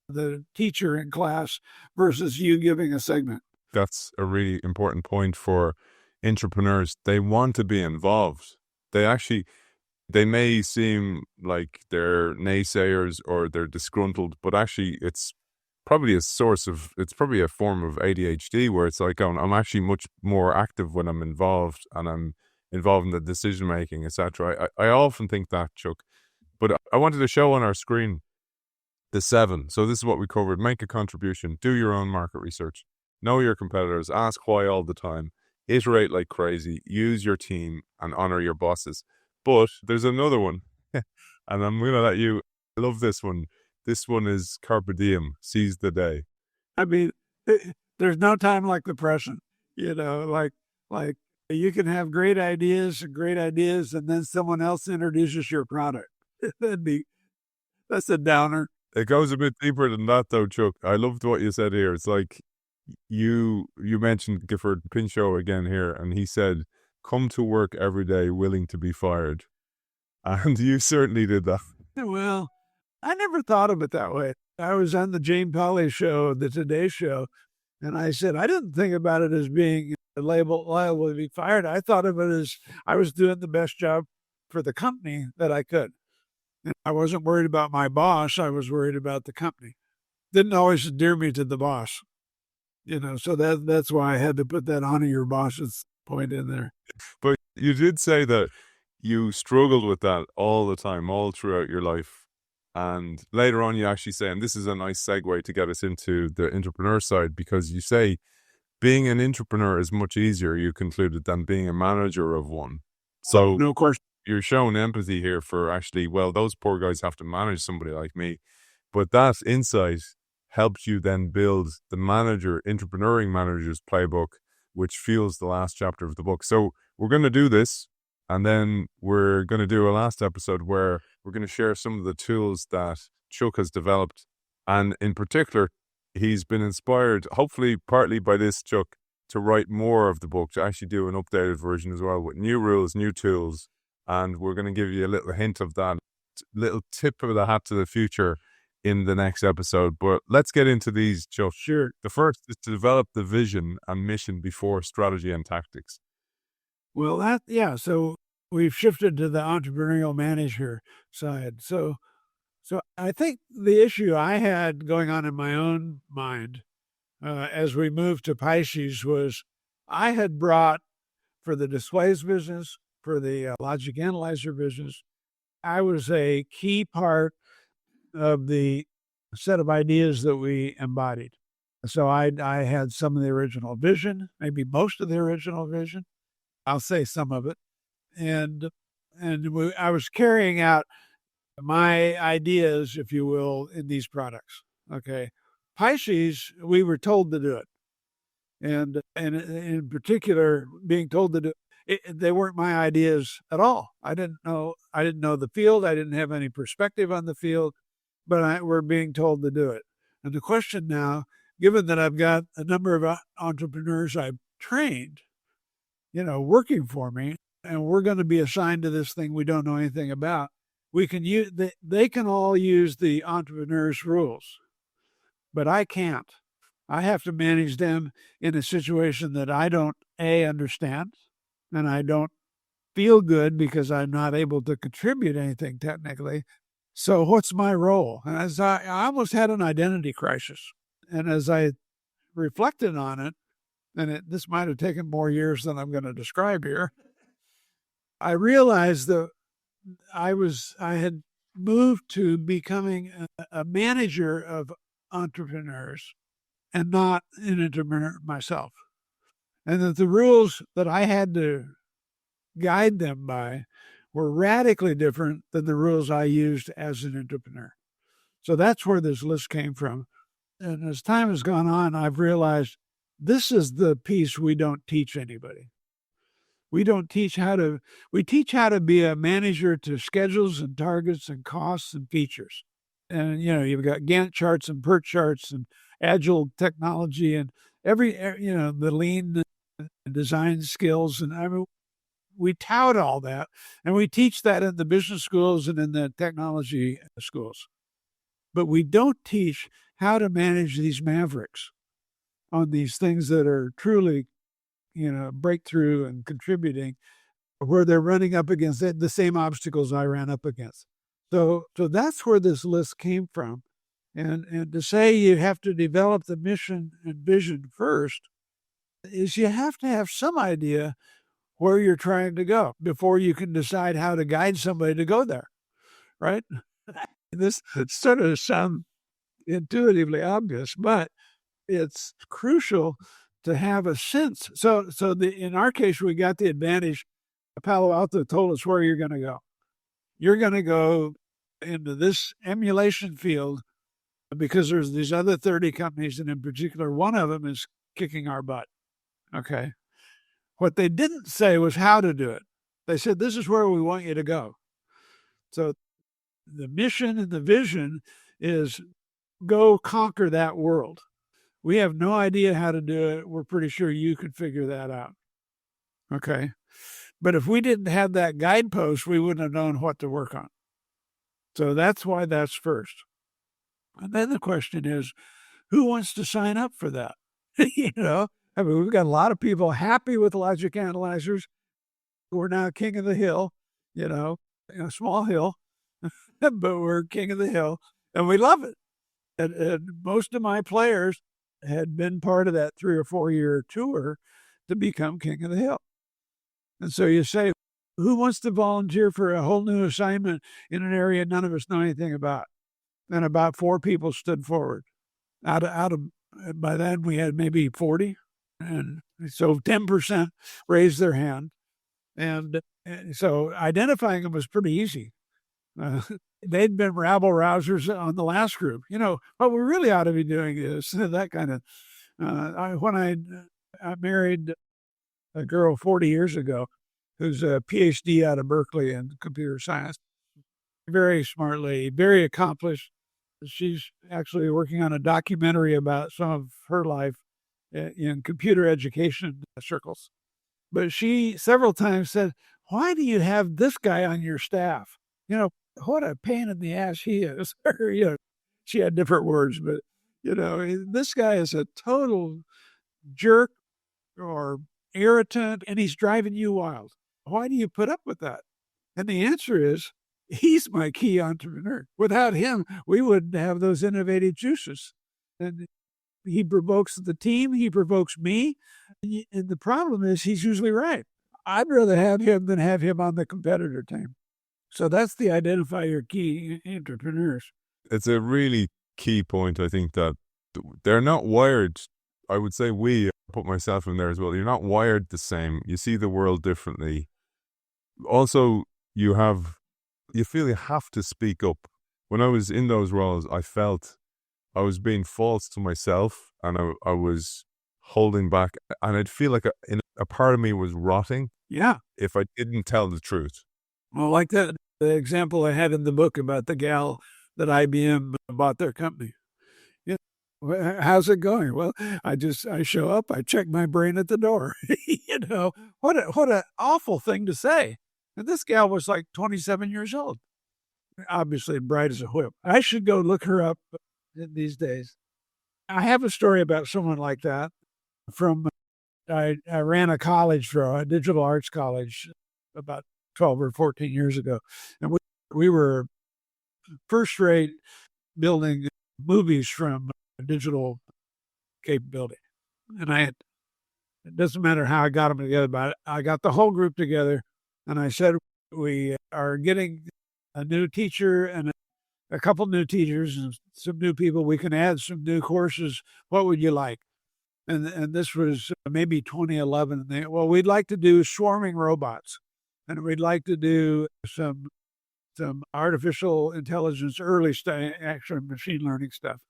[SPEAKER 2] the teacher in class versus you giving a segment.
[SPEAKER 1] That's a really important point for intrapreneurs. They want to be involved. They may seem like they're naysayers or they're disgruntled, but actually it's probably a form of ADHD where it's like, I'm actually much more active when I'm involved and I'm involved in the decision making, etc. I often think that, Chuck. But I wanted to show on our screen the 7. So this is what we covered. Make a contribution. Do your own market research. Know your competitors. Ask why all the time. Iterate like crazy. Use your team and honor your bosses. But there's another one. And I'm going to let you, I love this one. This one is carpe diem, seize the day.
[SPEAKER 2] I mean, there's no time like the present. Like you can have great ideas, and then someone else introduces your product. That's a downer.
[SPEAKER 1] It goes a bit deeper than that, though, Chuck. I loved what you said here. It's like you mentioned Gifford Pinchot again here, and he said, "Come to work every day willing to be fired," and you certainly did that.
[SPEAKER 2] Well, I never thought of it that way. I was on the Jane Pauley show, the Today Show, and I said I didn't think about it as being liable to be fired. I thought of it as I was doing the best job for the company that I could. And I wasn't worried about my boss. I was worried about the company. Didn't always endear me to the boss, so that's why I had to put that honor your boss's point in there.
[SPEAKER 1] But you did say that you struggled with that all the time, all throughout your life. And later on, you actually say, and this is a nice segue to get us into the entrepreneur side, because you say being an entrepreneur is much easier, you concluded, than being a manager of one. So
[SPEAKER 2] no question.
[SPEAKER 1] You're showing empathy here for actually, well, those poor guys have to manage somebody like me. But that insight helped you then build the entrepreneuring manager's playbook, which fuels the last chapter of the book. So we're going to do this, and then we're going to do a last episode where we're going to share some of the tools that Chuck has developed. And in particular, he's been inspired, hopefully partly by this, Chuck, to write more of the book, to actually do an updated version as well with new rules, new tools. And we're going to give you a little hint of that, little tip of the hat to the future in the next episode. But let's get into these, Chuck.
[SPEAKER 2] Sure.
[SPEAKER 1] The first is to develop the vision and mission before strategy and tactics.
[SPEAKER 2] Well, so we've shifted to the entrepreneurial manager side. So I think the issue I had going on in my own mind as we moved to Pisces was I had brought, for the displays business, for the logic analyzer business, I was a key part of the set of ideas that we embodied. So I had some of the original vision, maybe most of the original vision. I'll say some of it. And I was carrying out my ideas, if you will, in these products. Okay. Pisces, we were told to do it. And in particular, being told to do it, they weren't my ideas at all. I didn't know the field. I didn't have any perspective on the field, but we're being told to do it. And the question now, given that I've got a number of entrepreneurs I've trained, working for me, and we're going to be assigned to this thing we don't know anything about, we can use they can all use the entrepreneur's rules, but I can't. I have to manage them in a situation that I don't understand, and I don't feel good because I'm not able to contribute anything technically. So what's my role? And as I almost had an identity crisis, and as I reflected on it, and this might have taken more years than I'm going to describe here, I realized that I had moved to becoming a manager of entrepreneurs and not an entrepreneur myself. And that the rules that I had to guide them by were radically different than the rules I used as an entrepreneur. So that's where this list came from. And as time has gone on, I've realized this is the piece we don't teach anybody. We teach how to be a manager to schedules and targets and costs and features. And, you've got Gantt charts and PERT charts and agile technology and the lean design skills. And we tout all that, and we teach that in the business schools and in the technology schools. But we don't teach how to manage these mavericks on these things that are truly, breakthrough and contributing, where they're running up against the same obstacles I ran up against. So that's where this list came from. And to say you have to develop the mission and vision first is you have to have some idea where you're trying to go before you can decide how to guide somebody to go there, right? This sort of sounds intuitively obvious, but it's crucial to have a sense. So in our case, we got the advantage. Palo Alto told us where you're going to go. You're going to go into this emulation field because there's these other 30 companies, and in particular, one of them is kicking our butt. Okay. What they didn't say was how to do it. They said, this is where we want you to go. So the mission and the vision is go conquer that world. We have no idea how to do it. We're pretty sure you could figure that out. Okay. But if we didn't have that guidepost, we wouldn't have known what to work on. So that's why that's first. And then the question is, who wants to sign up for that? We've got a lot of people happy with logic analyzers. We're now king of the hill, a small hill, but we're king of the hill, and we love it. And most of my players had been part of that 3 or 4 year tour to become king of the hill. And so you say, who wants to volunteer for a whole new assignment in an area none of us know anything about? And about 4 people stood forward. Out of by then we had maybe 40. And so 10% raised their hand. And so identifying them was pretty easy. They'd been rabble rousers on the last group. What we really ought to be doing is that kind of. When I married a girl 40 years ago who's a PhD out of Berkeley in computer science, very smart lady, very accomplished. She's actually working on a documentary about some of her life in computer education circles. But she several times said, why do you have this guy on your staff? What a pain in the ass he is. She had different words, but, this guy is a total jerk or irritant, and he's driving you wild. Why do you put up with that? And the answer is, he's my key entrepreneur. Without him, we wouldn't have those innovative juices. And he provokes the team. He provokes me. And the problem is he's usually right. I'd rather have him than have him on the competitor team. So that's the identify your key entrepreneurs.
[SPEAKER 1] It's a really key point, I think, that they're not wired. I would say I put myself in there as well. You're not wired the same. You see the world differently. Also, you feel you have to speak up. When I was in those roles, I felt I was being false to myself, and I was holding back, and I'd feel like a part of me was rotting.
[SPEAKER 2] Yeah.
[SPEAKER 1] If I didn't tell the truth.
[SPEAKER 2] Well, like the example I had in the book about the gal that IBM bought their company. How's it going? Well, I show up, I check my brain at the door. What an awful thing to say. And this gal was like 27 years old, obviously bright as a whip. I should go look her up in these days. I have a story about someone like that. I ran a college a digital arts college about 12 or 14 years ago. And we were first-rate building movies from digital capability. And it doesn't matter how I got them together, but I got the whole group together, and I said, we are getting a new teacher and a couple new teachers and some new people. We can add some new courses. What would you like? And this was maybe 2011. We'd like to do swarming robots, and we'd like to do some artificial intelligence, early actually machine learning stuff.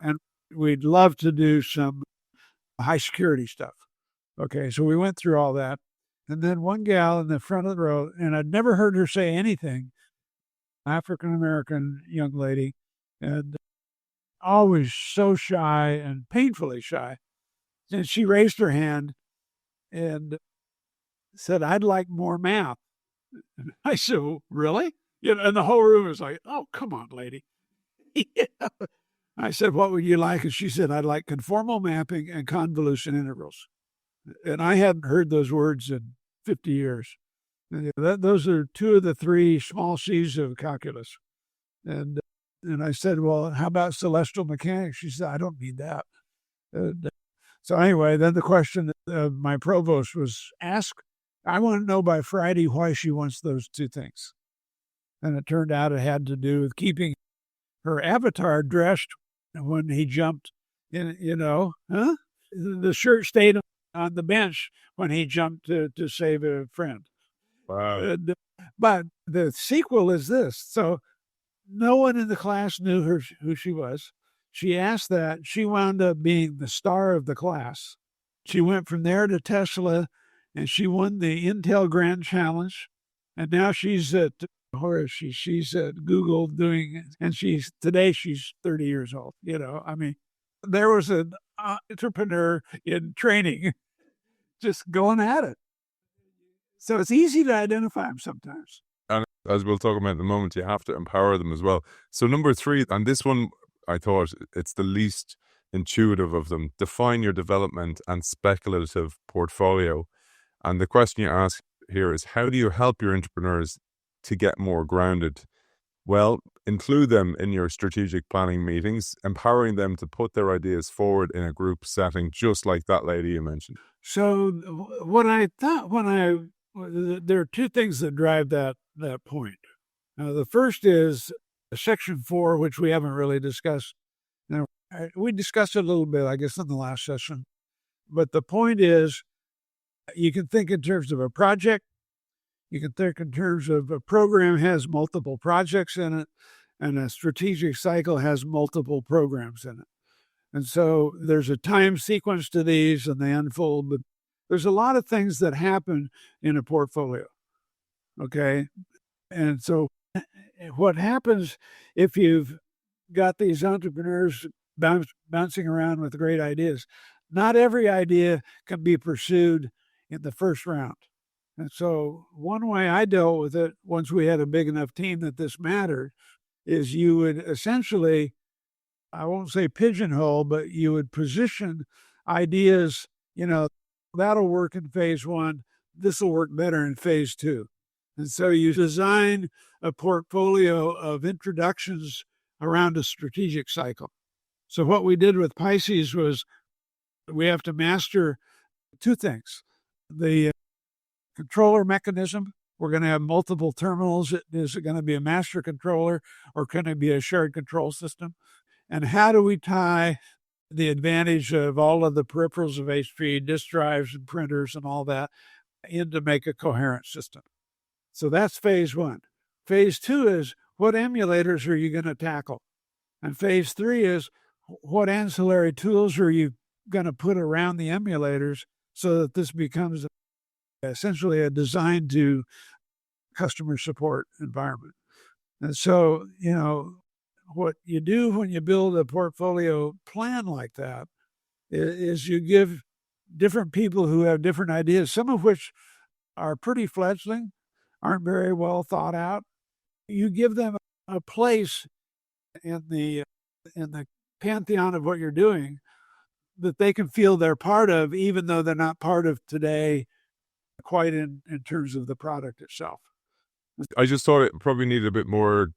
[SPEAKER 2] And we'd love to do some high security stuff. Okay, so we went through all that. And then one gal in the front of the row, and I'd never heard her say anything, African-American young lady, and always so shy and painfully shy. And she raised her hand and said, I'd like more math. And I said, really? And the whole room was like, oh, come on, lady. I said, what would you like? And she said, I'd like conformal mapping and convolution integrals. And I hadn't heard those words in 50 years. And those are 2 of the 3 small C's of calculus. And I said, well, how about celestial mechanics? She said, I don't need that. And so anyway, then the question my provost was asked, I want to know by Friday why she wants those 2 things. And it turned out it had to do with keeping her avatar dressed when he jumped in, the shirt stayed on the bench when he jumped to save a friend.
[SPEAKER 1] Wow.
[SPEAKER 2] But the sequel is this. So No one in the class knew who she was. She asked that. She wound up being the star of the class. She went from there to Tesla, and she won the Intel Grand Challenge. And now she's at, where is she? She's at Google doing, and today she's 30 years old. I mean, there was an entrepreneur in training just going at it. So it's easy to identify them sometimes.
[SPEAKER 1] And as we'll talk about in a moment, you have to empower them as well. So number 3, and this one, I thought it's the least intuitive of them. Define your development and speculative portfolio. And the question you ask here is, how do you help your entrepreneurs to get more grounded? Well, include them in your strategic planning meetings, empowering them to put their ideas forward in a group setting, just like that lady you mentioned.
[SPEAKER 2] So what I thought there are two things that drive that point. The first is section 4, which we haven't really discussed. Now, we discussed it a little bit, I guess, in the last session. But the point is, you can think in terms of a project. You can think in terms of a program has multiple projects in it, and a strategic cycle has multiple programs in it. And so there's a time sequence to these, and they unfold. But there's a lot of things that happen in a portfolio. Okay. And so what happens if you've got these entrepreneurs bouncing around with great ideas? Not every idea can be pursued in the first round. And so one way I dealt with it, once we had a big enough team that this mattered, is you would essentially, I won't say pigeonhole, but you would position ideas, that'll work in phase 1. This will work better in phase 2. And so you design a portfolio of introductions around a strategic cycle. So what we did with Pisces was we have to master 2 things. The controller mechanism. We're going to have multiple terminals. Is it going to be a master controller, or can it be a shared control system? And how do we tie the advantage of all of the peripherals of HP, disk drives and printers and all that, in to make a coherent system? So that's phase 1. Phase 2 is, what emulators are you going to tackle? And phase 3 is, what ancillary tools are you going to put around the emulators so that this becomes essentially a design to customer support environment? And so, what you do when you build a portfolio plan like that is you give different people who have different ideas, some of which are pretty fledgling, aren't very well thought out. You give them a place in the pantheon of what you're doing that they can feel they're part of, even though they're not part of today quite in terms of the product itself.
[SPEAKER 1] I just thought it probably needed a bit more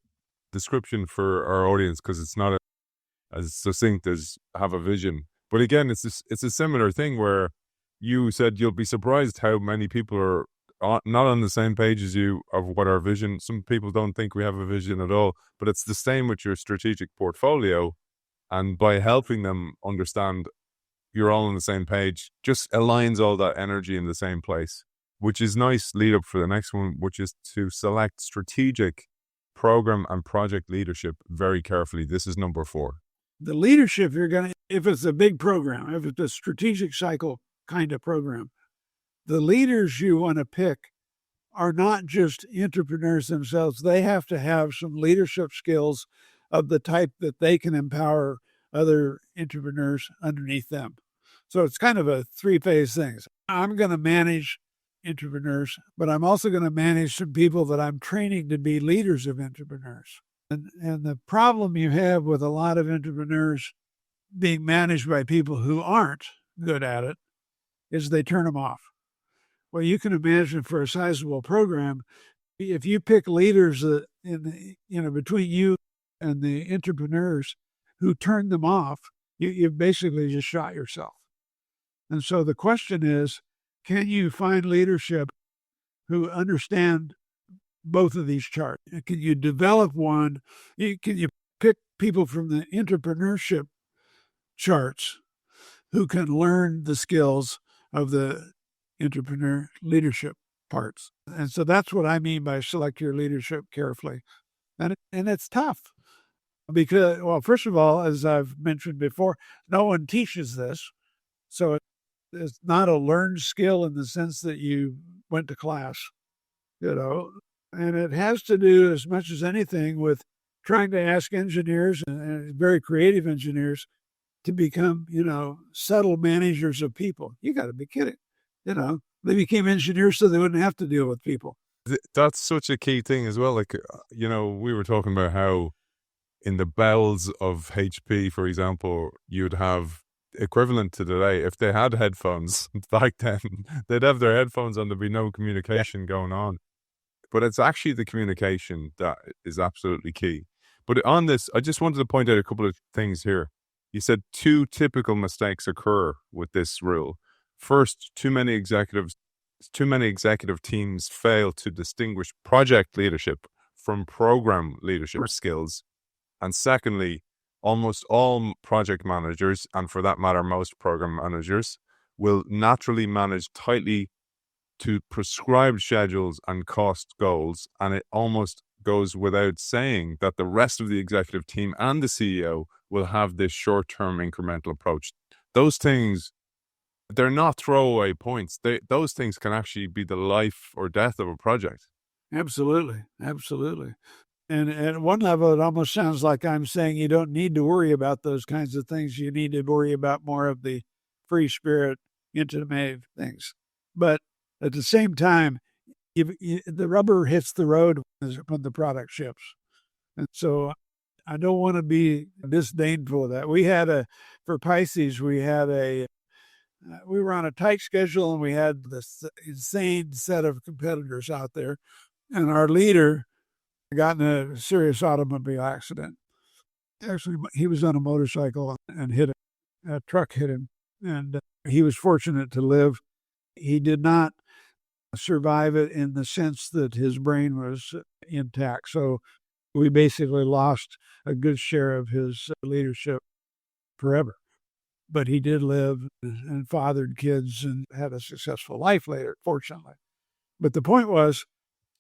[SPEAKER 1] description for our audience, because it's not as succinct as have a vision. But again, it's a similar thing where you said you'll be surprised how many people are not on the same page as you of what our vision. Some people don't think we have a vision at all, but it's the same with your strategic portfolio. And by helping them understand you're all on the same page, just aligns all that energy in the same place, which is nice lead up for the next one, which is to select strategic program and project leadership very carefully. This is number 4.
[SPEAKER 2] The leadership if it's a big program, if it's a strategic cycle kind of program, the leaders you want to pick are not just entrepreneurs themselves. They have to have some leadership skills of the type that they can empower other entrepreneurs underneath them. So it's kind of a 3-phase thing. I'm going to manage entrepreneurs, but I'm also going to manage some people that I'm training to be leaders of entrepreneurs. And the problem you have with a lot of entrepreneurs being managed by people who aren't good at it is they turn them off. Well, you can imagine for a sizable program, if you pick leaders between you and the entrepreneurs who turn them off, you've basically just shot yourself. And so the question is, can you find leadership who understand both of these charts? Can you develop one? Can you pick people from the intrapreneurship charts who can learn the skills of the entrepreneur leadership parts? And so that's what I mean by select your leadership carefully. And it's tough because, well, first of all, as I've mentioned before, no one teaches this. So it's not a learned skill in the sense that you went to class, and it has to do as much as anything with trying to ask engineers and very creative engineers to become, subtle managers of people. You got to be kidding. They became engineers so they wouldn't have to deal with people.
[SPEAKER 1] That's such a key thing as well. Like, we were talking about how in the bowels of HP, for example, you'd have equivalent to today. If they had headphones back then, they'd have their headphones on. There'd be no communication going on. But it's actually the communication that is absolutely key. But on this, I just wanted to point out a couple of things here. You said 2 typical mistakes occur with this rule. First, too many executive teams fail to distinguish project leadership from program leadership skills. And secondly, almost all project managers, and for that matter, most program managers, will naturally manage tightly to prescribed schedules and cost goals. And it almost goes without saying that the rest of the executive team and the CEO will have this short-term incremental approach. Those things, they're not throwaway points. Those things can actually be the life or death of a project.
[SPEAKER 2] Absolutely. Absolutely. And at one level, it almost sounds like I'm saying you don't need to worry about those kinds of things. You need to worry about more of the free spirit, intimate things. But at the same time, the rubber hits the road when the product ships. And so I don't want to be disdainful of that. For Pisces, we were on a tight schedule and we had this insane set of competitors out there. And our leader got in a serious automobile accident. Actually, he was on a motorcycle and a truck hit him. And he was fortunate to live. He did not survive it in the sense that his brain was intact. So we basically lost a good share of his leadership forever. But he did live and fathered kids and had a successful life later, fortunately. But the point was,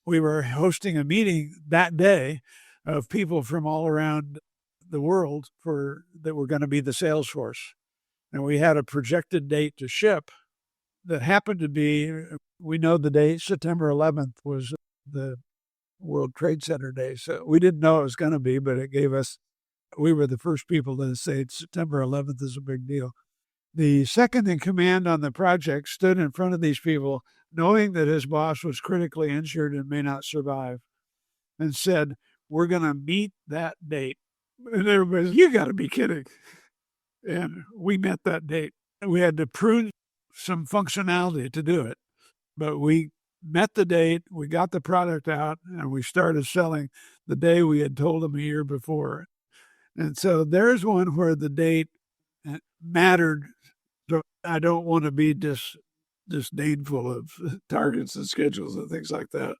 [SPEAKER 2] we were hosting a meeting that day of people from all around the world that were going to be the sales force. And we had a projected date to ship that happened to be, we know the date, September 11th was the World Trade Center day. So we didn't know it was going to be, but we were the first people to say September 11th is a big deal. The second in command on the project stood in front of these people, knowing that his boss was critically injured and may not survive, and said, "We're going to meet that date." And everybody said, "You got to be kidding." And we met that date. We had to prune some functionality to do it, but we met the date, we got the product out, and we started selling the day we had told them a year before. And so there's one where the date mattered. So I don't want to be disdainful of targets and schedules and things like that.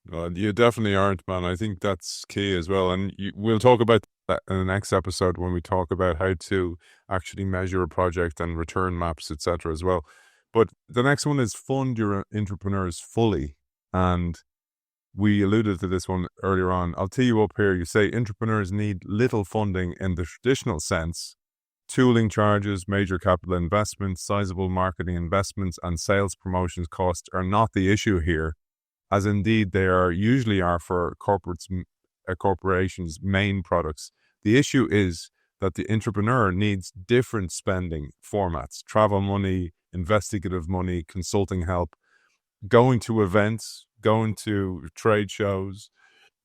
[SPEAKER 1] Well, you definitely aren't, man. I think that's key as well. And we'll talk about that in the next episode when we talk about how to actually measure a project and return maps, etc. as well. But the next one is fund your intrapreneurs fully. And we alluded to this one earlier on. I'll tee you up here. You say intrapreneurs need little funding in the traditional sense. Tooling charges, major capital investments, sizable marketing investments, and sales promotions costs are not the issue here, as indeed they usually are for corporations' main products. The issue is that the intrapreneur needs different spending formats: travel money, investigative money, consulting help, going to events, going to trade shows,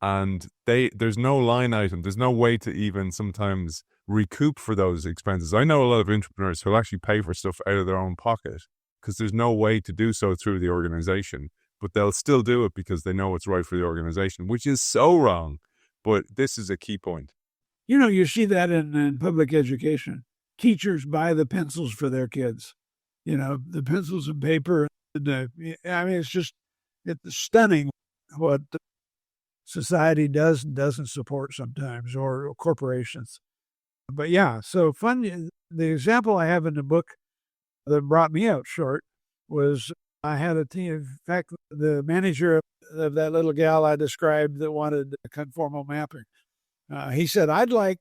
[SPEAKER 1] and there's no line item. There's no way to even sometimes recoup for those expenses. I know a lot of entrepreneurs who will actually pay for stuff out of their own pocket because there's no way to do so through the organization, but they'll still do it because they know it's right for the organization, which is so wrong. But this is a key point.
[SPEAKER 2] You see that in public education. Teachers buy the pencils for their kids, the pencils and paper. It's stunning what society does and doesn't support sometimes, or corporations. But yeah, so fun. The example I have in the book that brought me out short was I had a team. In fact, the manager of of that little gal I described that wanted conformal mapping. He said, I'd like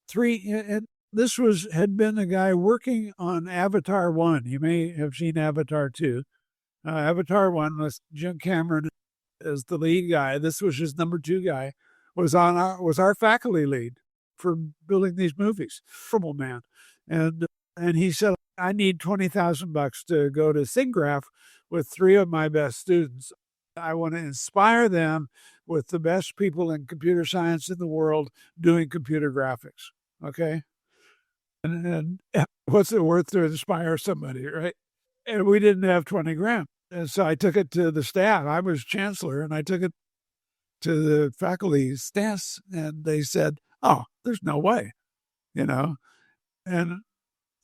[SPEAKER 2] 3, and this had been a guy working on Avatar 1. You may have seen Avatar 2. Avatar 1 was Jim Cameron as the lead guy. This was his number 2 guy, was our faculty lead for building these movies. Trouble man. And he said, I need $20,000 to go to SIGGRAPH with 3 of my best students. I want to inspire them with the best people in computer science in the world doing computer graphics. Okay. And what's it worth to inspire somebody, right? And we didn't have 20 grand. And so I took it to the staff. I was chancellor, and I took it to the faculty staff, and they said, oh, there's no way, And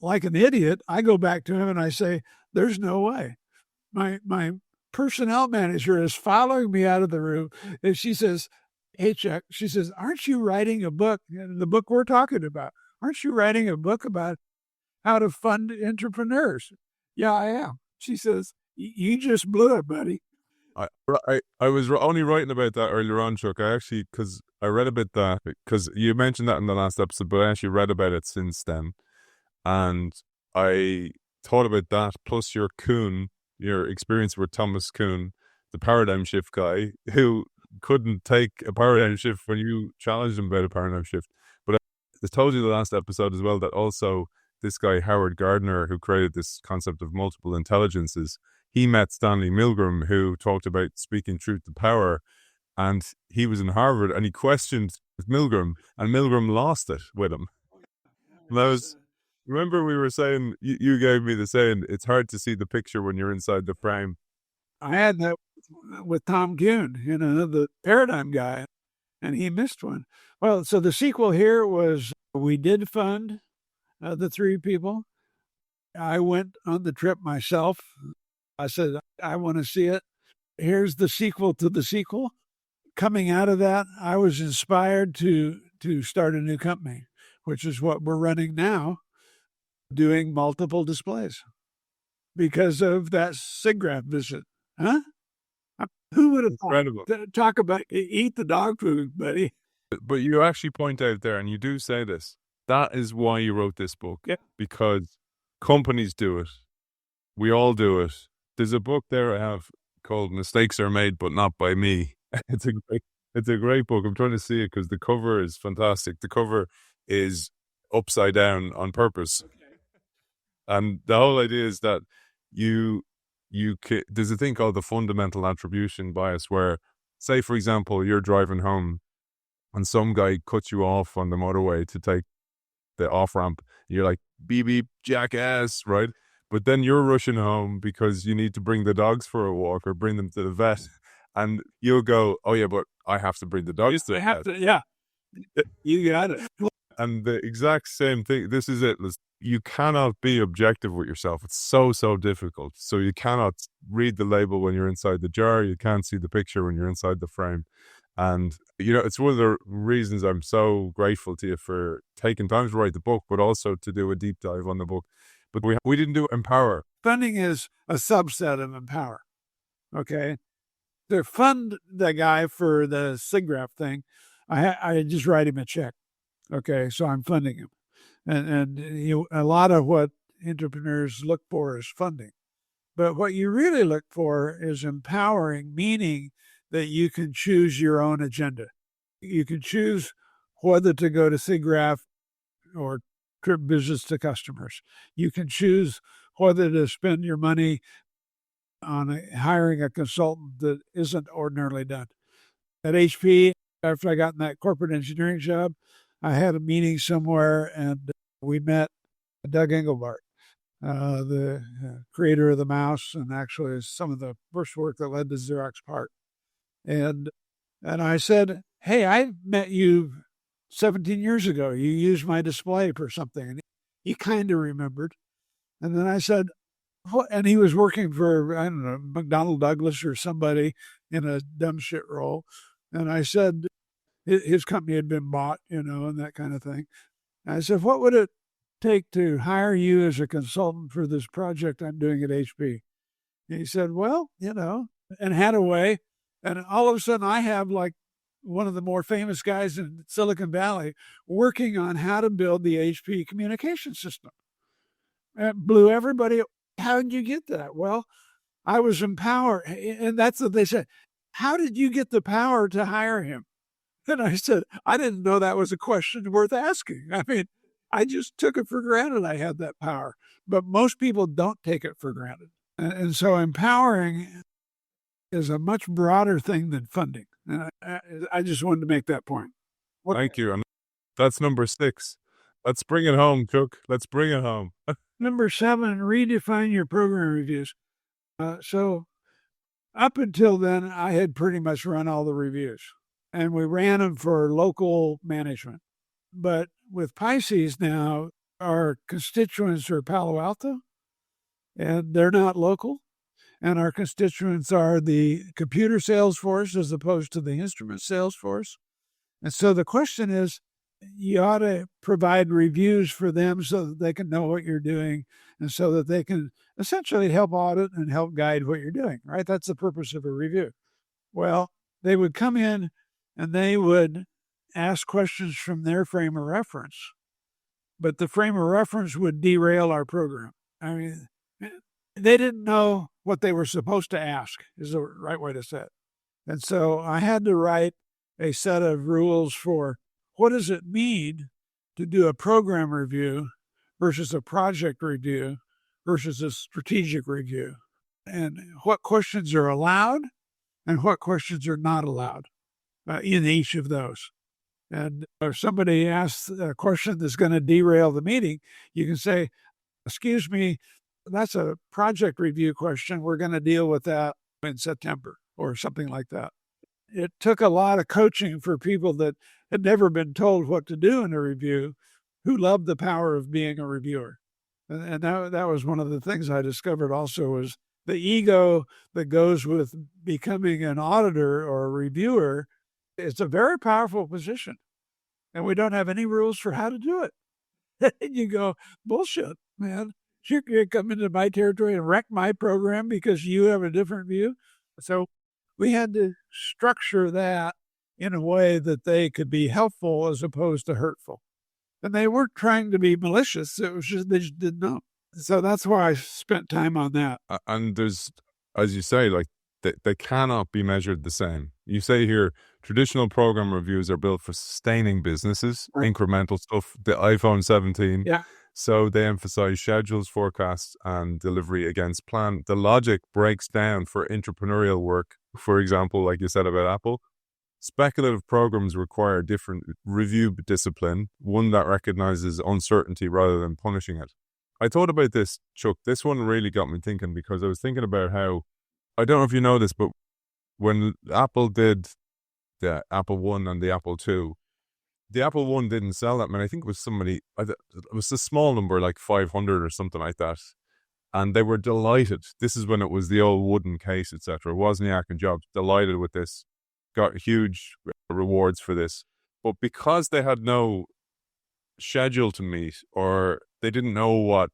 [SPEAKER 2] like an idiot, I go back to him and I say, there's no way. My personnel manager is following me out of the room, and she says, hey, Chuck, she says, aren't you writing a book, the book we're talking about? Aren't you writing a book about how to fund entrepreneurs? Yeah, I am. She says, you just blew it, buddy.
[SPEAKER 1] I was only writing about that earlier on, Chuck. Because I read about that, because you mentioned that in the last episode, but I actually read about it since then. And I thought about that, plus your experience with Thomas Kuhn, the paradigm shift guy, who couldn't take a paradigm shift when you challenged him about a paradigm shift. But I told you the last episode as well that also this guy, Howard Gardner, who created this concept of multiple intelligences, he met Stanley Milgram, who talked about speaking truth to power. And he was in Harvard, and he questioned Milgram, and Milgram lost it with him. Remember we were saying, you gave me the saying, it's hard to see the picture when you're inside the frame.
[SPEAKER 2] I had that with Tom Kuhn, the paradigm guy, and he missed one. Well, so the sequel here was, we did fund the 3 people. I went on the trip myself. I said, I want to see it. Here's the sequel to the sequel. Coming out of that, I was inspired to start a new company, which is what we're running now, doing multiple displays because of that SIGGRAPH visit. Huh? Who would have
[SPEAKER 1] Incredible.
[SPEAKER 2] Talk about eat the dog food, buddy.
[SPEAKER 1] But you actually point out there, and you do say this, that is why you wrote this book.
[SPEAKER 2] Yeah.
[SPEAKER 1] Because companies do it. We all do it. There's a book there I have called Mistakes Are Made, But Not By Me. It's a great book. I'm trying to see it because the cover is fantastic. The cover is upside down on purpose. Okay. And the whole idea is that there's a thing called the fundamental attribution bias where, say, for example, you're driving home and some guy cuts you off on the motorway to take the off-ramp. You're like, beep, beep, jackass, right? But then you're rushing home because you need to bring the dogs for a walk or bring them to the vet. And you'll go, oh, yeah, but I have to bring the dogs to the vet.
[SPEAKER 2] Yeah, you got it.
[SPEAKER 1] And the exact same thing, this is it. You cannot be objective with yourself. It's so, so difficult. So you cannot read the label when you're inside the jar. You can't see the picture when you're inside the frame. And, it's one of the reasons I'm so grateful to you for taking time to write the book, but also to do a deep dive on the book. But we didn't do Empower.
[SPEAKER 2] Funding is a subset of Empower. Okay. To fund the guy for the SIGGRAPH thing, I just write him a check. Okay. So I'm funding him. And a lot of what entrepreneurs look for is funding. But what you really look for is empowering, meaning that you can choose your own agenda. You can choose whether to go to SIGGRAPH or trip business to customers. You can choose whether to spend your money on hiring a consultant that isn't ordinarily done. At HP, after I got in that corporate engineering job, I had a meeting somewhere and we met Doug Engelbart, the creator of the mouse and actually some of the first work that led to Xerox PARC. And I said, hey, I met you 17 years ago. You used my display for something. And he kind of remembered. And then I said, what? And he was working for, I don't know, McDonnell Douglas or somebody in a dumb shit role. And I said, his company had been bought, and that kind of thing. And I said, what would it take to hire you as a consultant for this project I'm doing at HP? And he said, well, and had a way. And all of a sudden I have like one of the more famous guys in Silicon Valley working on how to build the HP communication system. It blew everybody. How did you get that? Well, I was empowered. And that's what they said. How did you get the power to hire him? And I said, I didn't know that was a question worth asking. I mean, I just took it for granted I had that power. But most people don't take it for granted. And so empowering is a much broader thing than funding. And I just wanted to make that point.
[SPEAKER 1] Thank you. And that's number 6. Let's bring it home, Chuck. Let's bring it home.
[SPEAKER 2] Number 7, redefine your program reviews. So up until then, I had pretty much run all the reviews. And we ran them for local management. But with Pisces now, our constituents are Palo Alto, and they're not local. And our constituents are the computer sales force as opposed to the instrument sales force. And so the question is, you ought to provide reviews for them so that they can know what you're doing and so that they can essentially help audit and help guide what you're doing, right? That's the purpose of a review. Well, they would come in and they would ask questions from their frame of reference, but the frame of reference would derail our program. I mean, they didn't know what they were supposed to ask, is the right way to say it. And so I had to write a set of rules for what does it mean to do a program review versus a project review versus a strategic review, and what questions are allowed and what questions are not allowed in each of those. And if somebody asks a question that's going to derail the meeting, you can say, excuse me, that's a project review question. We're going to deal with that in September or something like that. It took a lot of coaching for people that had never been told what to do in a review, who loved the power of being a reviewer. And that was one of the things I discovered also was the ego that goes with becoming an auditor or a reviewer. It's a very powerful position. And we don't have any rules for how to do it. And you go, bullshit, man. You're going to come into my territory and wreck my program because you have a different view. So we had to structure that in a way that they could be helpful as opposed to hurtful. And they weren't trying to be malicious. It was just, they just didn't know. So that's why I spent time on that.
[SPEAKER 1] And there's, as you say, like they cannot be measured the same. You say here, traditional program reviews are built for sustaining businesses, right. Incremental stuff, the iPhone 17.
[SPEAKER 2] Yeah.
[SPEAKER 1] So they emphasize schedules, forecasts, and delivery against plan. The logic breaks down for entrepreneurial work. For example, like you said about Apple, speculative programs require different review discipline, one that recognizes uncertainty rather than punishing it. I thought about this, Chuck. This one really got me thinking because I was thinking about how, I don't know if you know this, but when Apple did the Apple I and the Apple II, the Apple I didn't sell that many. I think it was a small number, like 500 or something like that. And they were delighted. This is when it was the old wooden case, etc. Wozniak and Jobs, delighted with this, got huge rewards for this. But because they had no schedule to meet, or they didn't know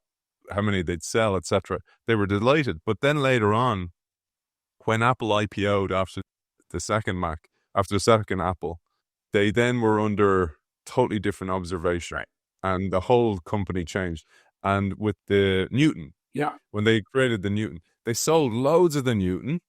[SPEAKER 1] how many they'd sell, etc., they were delighted. But then later on, when Apple IPO'd after the second Mac, after the second Apple, they then were under totally different observation.
[SPEAKER 2] Right.
[SPEAKER 1] And the whole company changed. And with the Newton, when they created the Newton, they sold loads of the Newton,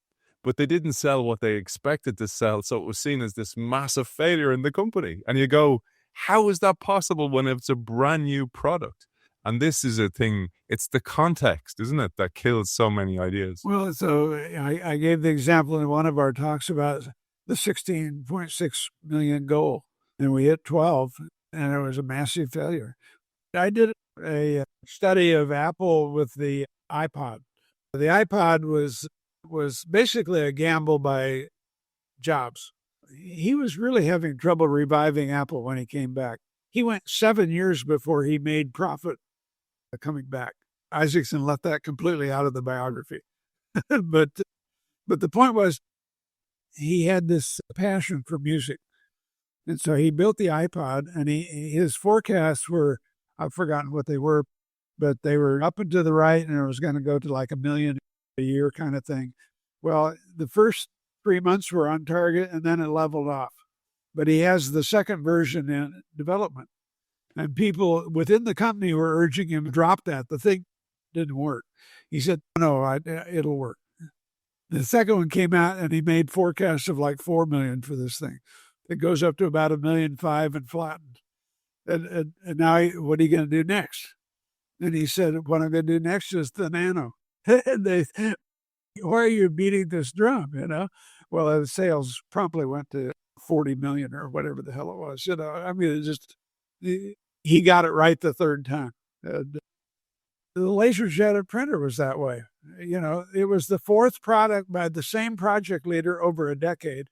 [SPEAKER 1] but they didn't sell what they expected to sell. So it was seen as this massive failure in the company. And you go, how is that possible when it's a brand new product? And this is a thing, it's the context, isn't it, that kills so many ideas.
[SPEAKER 2] Well, so I gave the example in one of our talks about the 16.6 million goal, and we hit 12, and it was a massive failure. I did a study of Apple with the iPod. The iPod was basically a gamble by Jobs. He was really having trouble reviving Apple when he came back. He went 7 years before he made profit coming back. Isaacson left that completely out of the biography. But the point was, he had this passion for music. And so he built the iPod, and his forecasts were, I've forgotten what they were, but they were up and to the right, and it was going to go to like 1 million a year kind of thing. Well, the first 3 months were on target, and then it leveled off. But he has the second version in development. And people within the company were urging him to drop that. The thing didn't work. He said, no, it'll work. The second one came out, and he made forecasts of like 4 million for this thing. It goes up to about 1.5 million and flattened. And now, what are you going to do next? And he said, what I'm going to do next is the Nano. And why are you beating this drum, Well, the sales promptly went to 40 million or whatever the hell it was. I mean, he got it right the third time. The laser jetted printer was that way. It was the fourth product by the same project leader over a decade.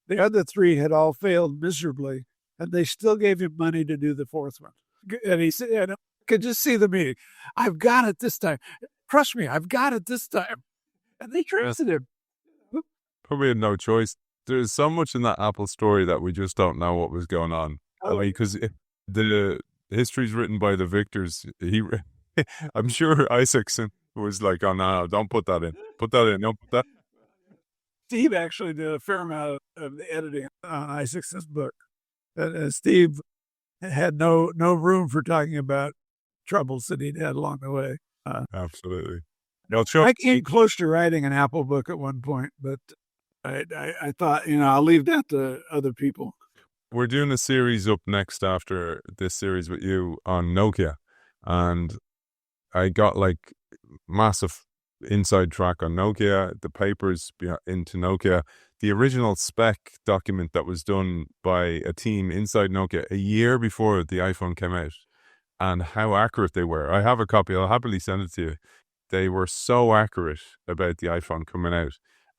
[SPEAKER 2] The other three had all failed miserably, and they still gave him money to do the fourth one. And he said, I could just see the meeting. I've got it this time. Trust me, I've got it this time. And they trusted him.
[SPEAKER 1] Probably had no choice. There's so much in that Apple story that we just don't know what was going on. Because the history's written by the victors. I'm sure Isaacson was like, oh, no, don't put that in. Put that in. Don't put that.
[SPEAKER 2] Steve actually did a fair amount of the editing on Isaacson's book. Steve had no room for talking about troubles that he'd had along the way.
[SPEAKER 1] Absolutely.
[SPEAKER 2] I came close to writing an Apple book at one point, but I thought, I'll leave that to other people.
[SPEAKER 1] We're doing a series up next after this series with you on Nokia, and I got like massive inside track on Nokia, the papers into Nokia, the original spec document that was done by a team inside Nokia a year before the iPhone came out, and how accurate they were. I have a copy. I'll happily send it to you. They were so accurate about the iPhone coming out.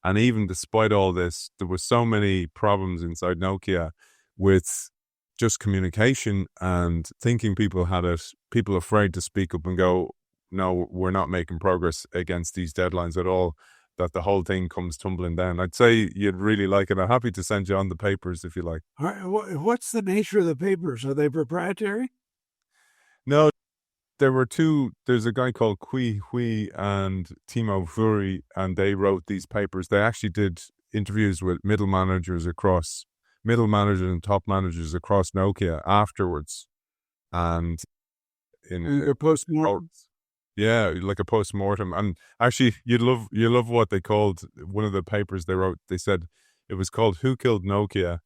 [SPEAKER 1] And even despite all this, there were so many problems inside Nokia with just communication and thinking people had it, people afraid to speak up and go, no, we're not making progress against these deadlines at all, that the whole thing comes tumbling down. I'd say you'd really like it. I'm happy to send you on the papers if you like.
[SPEAKER 2] All right, what's the nature of the papers? Are they proprietary?
[SPEAKER 1] No, there were two. There's a guy called Kui Hui and Timo Furi, and they wrote these papers. They actually did interviews with middle managers and top managers across Nokia afterwards. And in
[SPEAKER 2] a post-mortem.
[SPEAKER 1] Yeah, like a post-mortem. And actually, you love what they called one of the papers they wrote. They said it was called "Who Killed Nokia?"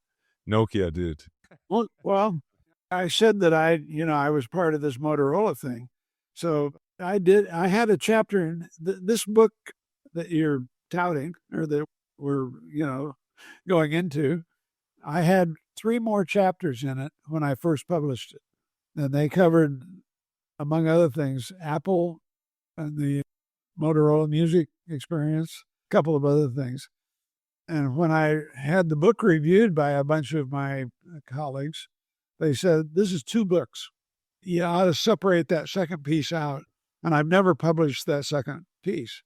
[SPEAKER 1] Nokia did.
[SPEAKER 2] Well, I said that I was part of this Motorola thing. So I had a chapter in this book that you're touting, or that we're, going into. I had 3 more chapters in it when I first published it. And they covered, among other things, Apple and the Motorola music experience, a couple of other things. And when I had the book reviewed by a bunch of my colleagues, they said, this is 2 books. You ought to separate that second piece out. And I've never published that second piece.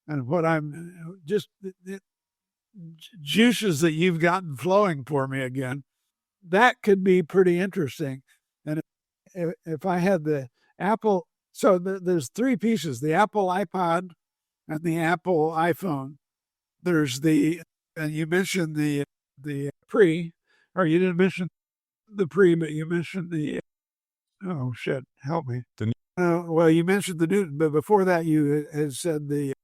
[SPEAKER 2] And what I'm just, juices that you've gotten flowing for me again, that could be pretty interesting. And if I had the Apple, so there's 3 pieces, the Apple iPod and the Apple iPhone. There's and you mentioned the pre, or you didn't mention the pre, but you mentioned oh shit, help me. Well, you mentioned the new, but before that you had said the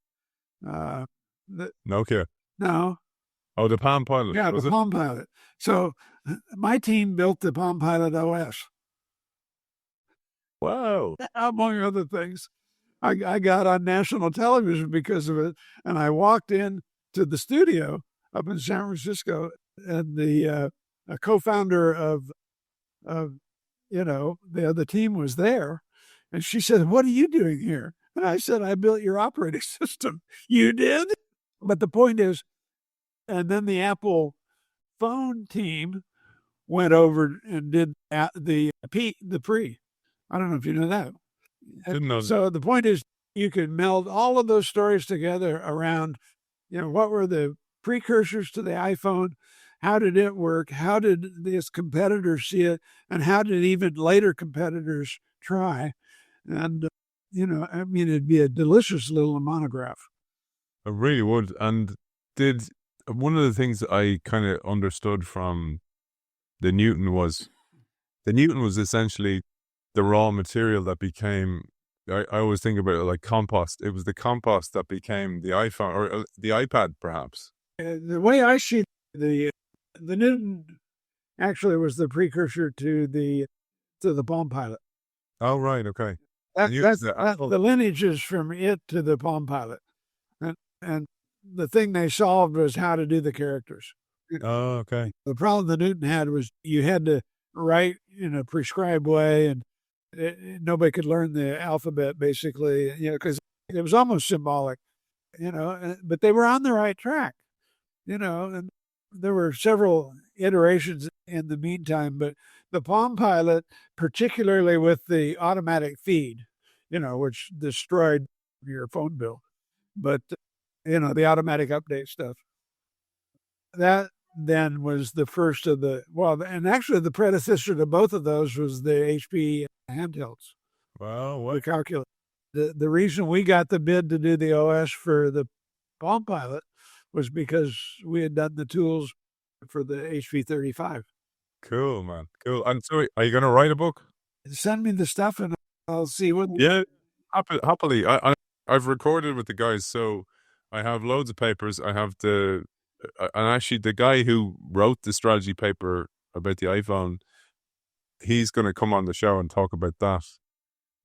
[SPEAKER 1] Nokia.
[SPEAKER 2] No.
[SPEAKER 1] Oh, the Palm Pilot.
[SPEAKER 2] Yeah, the Palm Pilot. So my team built the Palm Pilot OS.
[SPEAKER 1] Wow.
[SPEAKER 2] Among other things. I got on national television because of it, and I walked in to the studio up in San Francisco, and the co-founder of the other team was there, and she said, "What are you doing here?" And I said, "I built your operating system." "You did?" But the point is, and then the Apple phone team went over and did the pre. I don't know if you know that.
[SPEAKER 1] Didn't know.
[SPEAKER 2] So the point is, you can meld all of those stories together around, what were the precursors to the iPhone? How did it work? How did these competitors see it? And how did even later competitors try? And, it'd be a delicious little monograph.
[SPEAKER 1] I really would. And one of the things I kind of understood from the Newton was essentially the raw material that became. I always think about it like compost. It was the compost that became the iPhone or the iPad, perhaps.
[SPEAKER 2] The way I see the Newton actually was the precursor to the Palm Pilot.
[SPEAKER 1] Oh, right, okay.
[SPEAKER 2] The lineage is from it to the Palm Pilot, and the thing they solved was how to do the characters.
[SPEAKER 1] Oh, okay.
[SPEAKER 2] The problem the Newton had was you had to write in a prescribed way, and nobody could learn the alphabet basically, because it was almost symbolic, but they were on the right track, and there were several iterations in the meantime, but the Palm Pilot, particularly with the automatic feed, which destroyed your phone bill, but, the automatic update stuff, that then was the first of and actually the predecessor to both of those was the HP handhelds.
[SPEAKER 1] Wow.
[SPEAKER 2] The calculator. The reason we got the bid to do the OS for the Palm Pilot was because we had done the tools for the HP 35.
[SPEAKER 1] Cool, man. Cool. And so, are you going to write a book?
[SPEAKER 2] Send me the stuff and I'll see what.
[SPEAKER 1] Yeah, happily. I've recorded with the guys, so I have loads of papers. I have and actually the guy who wrote the strategy paper about the iPhone, he's going to come on the show and talk about that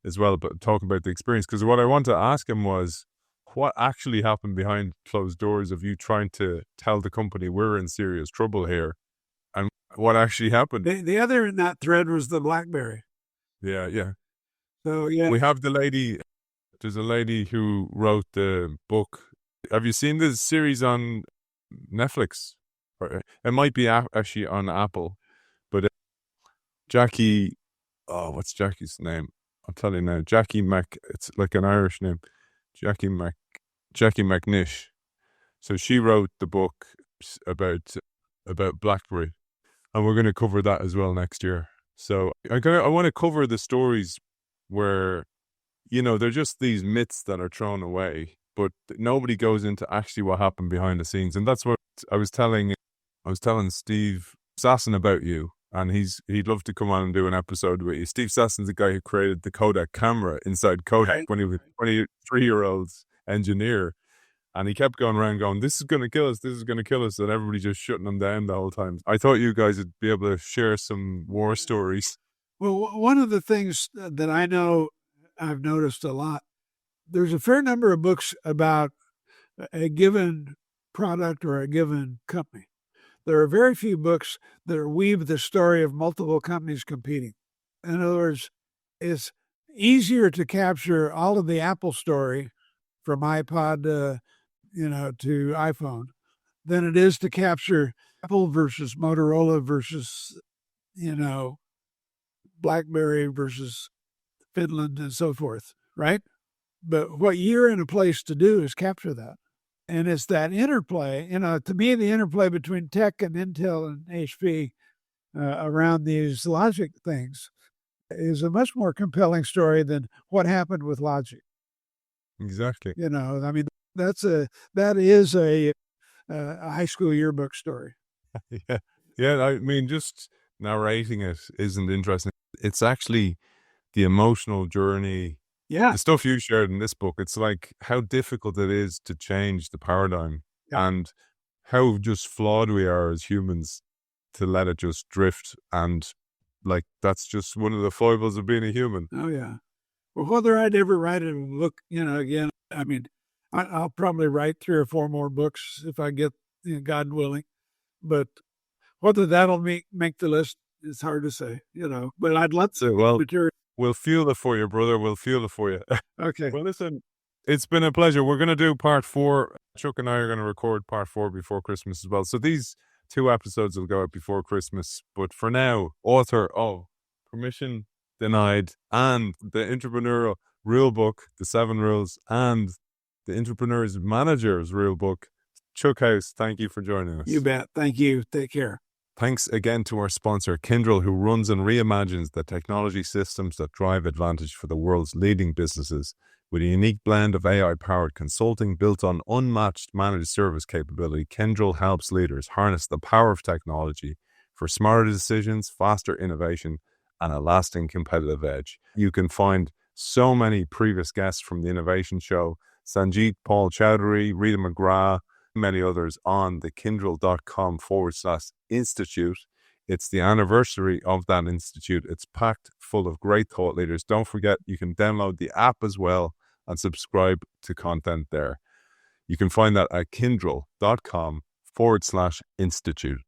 [SPEAKER 1] as well, but talk about the experience. Because what I want to ask him was, what actually happened behind closed doors of you trying to tell the company we're in serious trouble here, and what actually happened?
[SPEAKER 2] The other in that thread was the BlackBerry.
[SPEAKER 1] Yeah.
[SPEAKER 2] So yeah,
[SPEAKER 1] we have the lady. There's a lady who wrote the book. Have you seen this series on Netflix? Or it might be actually on Apple, but Jackie. Oh, what's Jackie's name? I'll tell you now. It's like an Irish name. Jackie McNish. So she wrote the book about BlackBerry, and we're going to cover that as well next year. So I want to cover the stories where, they're just these myths that are thrown away, but nobody goes into actually what happened behind the scenes. And that's what I was telling Steve Sasson about you, and he'd love to come on and do an episode with you. Steve Sasson's the guy who created the Kodak camera inside Kodak when he was a 23-year-old engineer. And he kept going around going, this is going to kill us, this is going to kill us. And everybody just shutting him down the whole time. I thought you guys would be able to share some war stories.
[SPEAKER 2] Well, one of the things that I know I've noticed a lot, there's a fair number of books about a given product or a given company. There are very few books that weave the story of multiple companies competing. In other words, it's easier to capture all of the Apple story from iPod to iPhone than it is to capture Apple versus Motorola versus, BlackBerry versus Finland and so forth, right? But what you're in a place to do is capture that. And it's that interplay, to me, the interplay between tech and Intel and HP around these logic things is a much more compelling story than what happened with logic.
[SPEAKER 1] Exactly.
[SPEAKER 2] That is a high school yearbook story.
[SPEAKER 1] Yeah. I mean, just narrating it isn't interesting. It's actually the emotional journey.
[SPEAKER 2] Yeah.
[SPEAKER 1] The stuff you shared in this book, it's like how difficult it is to change the paradigm and how just flawed we are as humans to let it just drift. And like, that's just one of the foibles of being a human.
[SPEAKER 2] Oh, yeah. Well, whether I'd ever write a book, again, I mean, I'll probably write 3 or 4 more books if I get, God willing. But whether that'll make the list is hard to say, but I'd love to.
[SPEAKER 1] Well, we'll feel it for you, brother. We'll feel it for you.
[SPEAKER 2] Okay.
[SPEAKER 1] Well, listen, it's been a pleasure. We're going to do part 4. Chuck and I are going to record part 4 before Christmas as well. So these 2 episodes will go out before Christmas. But for now, author of Permission Denied and the Intrapreneurial Rulebook, the 7 Rules, and the Intrapreneurs Manager's Rulebook, Chuck House, thank you for joining us.
[SPEAKER 2] You bet. Thank you. Take care.
[SPEAKER 1] Thanks again to our sponsor, Kyndryl, who runs and reimagines the technology systems that drive advantage for the world's leading businesses. With a unique blend of AI-powered consulting built on unmatched managed service capability, Kyndryl helps leaders harness the power of technology for smarter decisions, faster innovation, and a lasting competitive edge. You can find so many previous guests from the Innovation Show, Sanjeet Paul Chowdhury, Rita McGrath, many others on the Kyndryl.com/institute. It's the anniversary of that institute. It's packed full of great thought leaders. Don't forget, you can download the app as well and subscribe to content there. You can find that at Kyndryl.com/institute.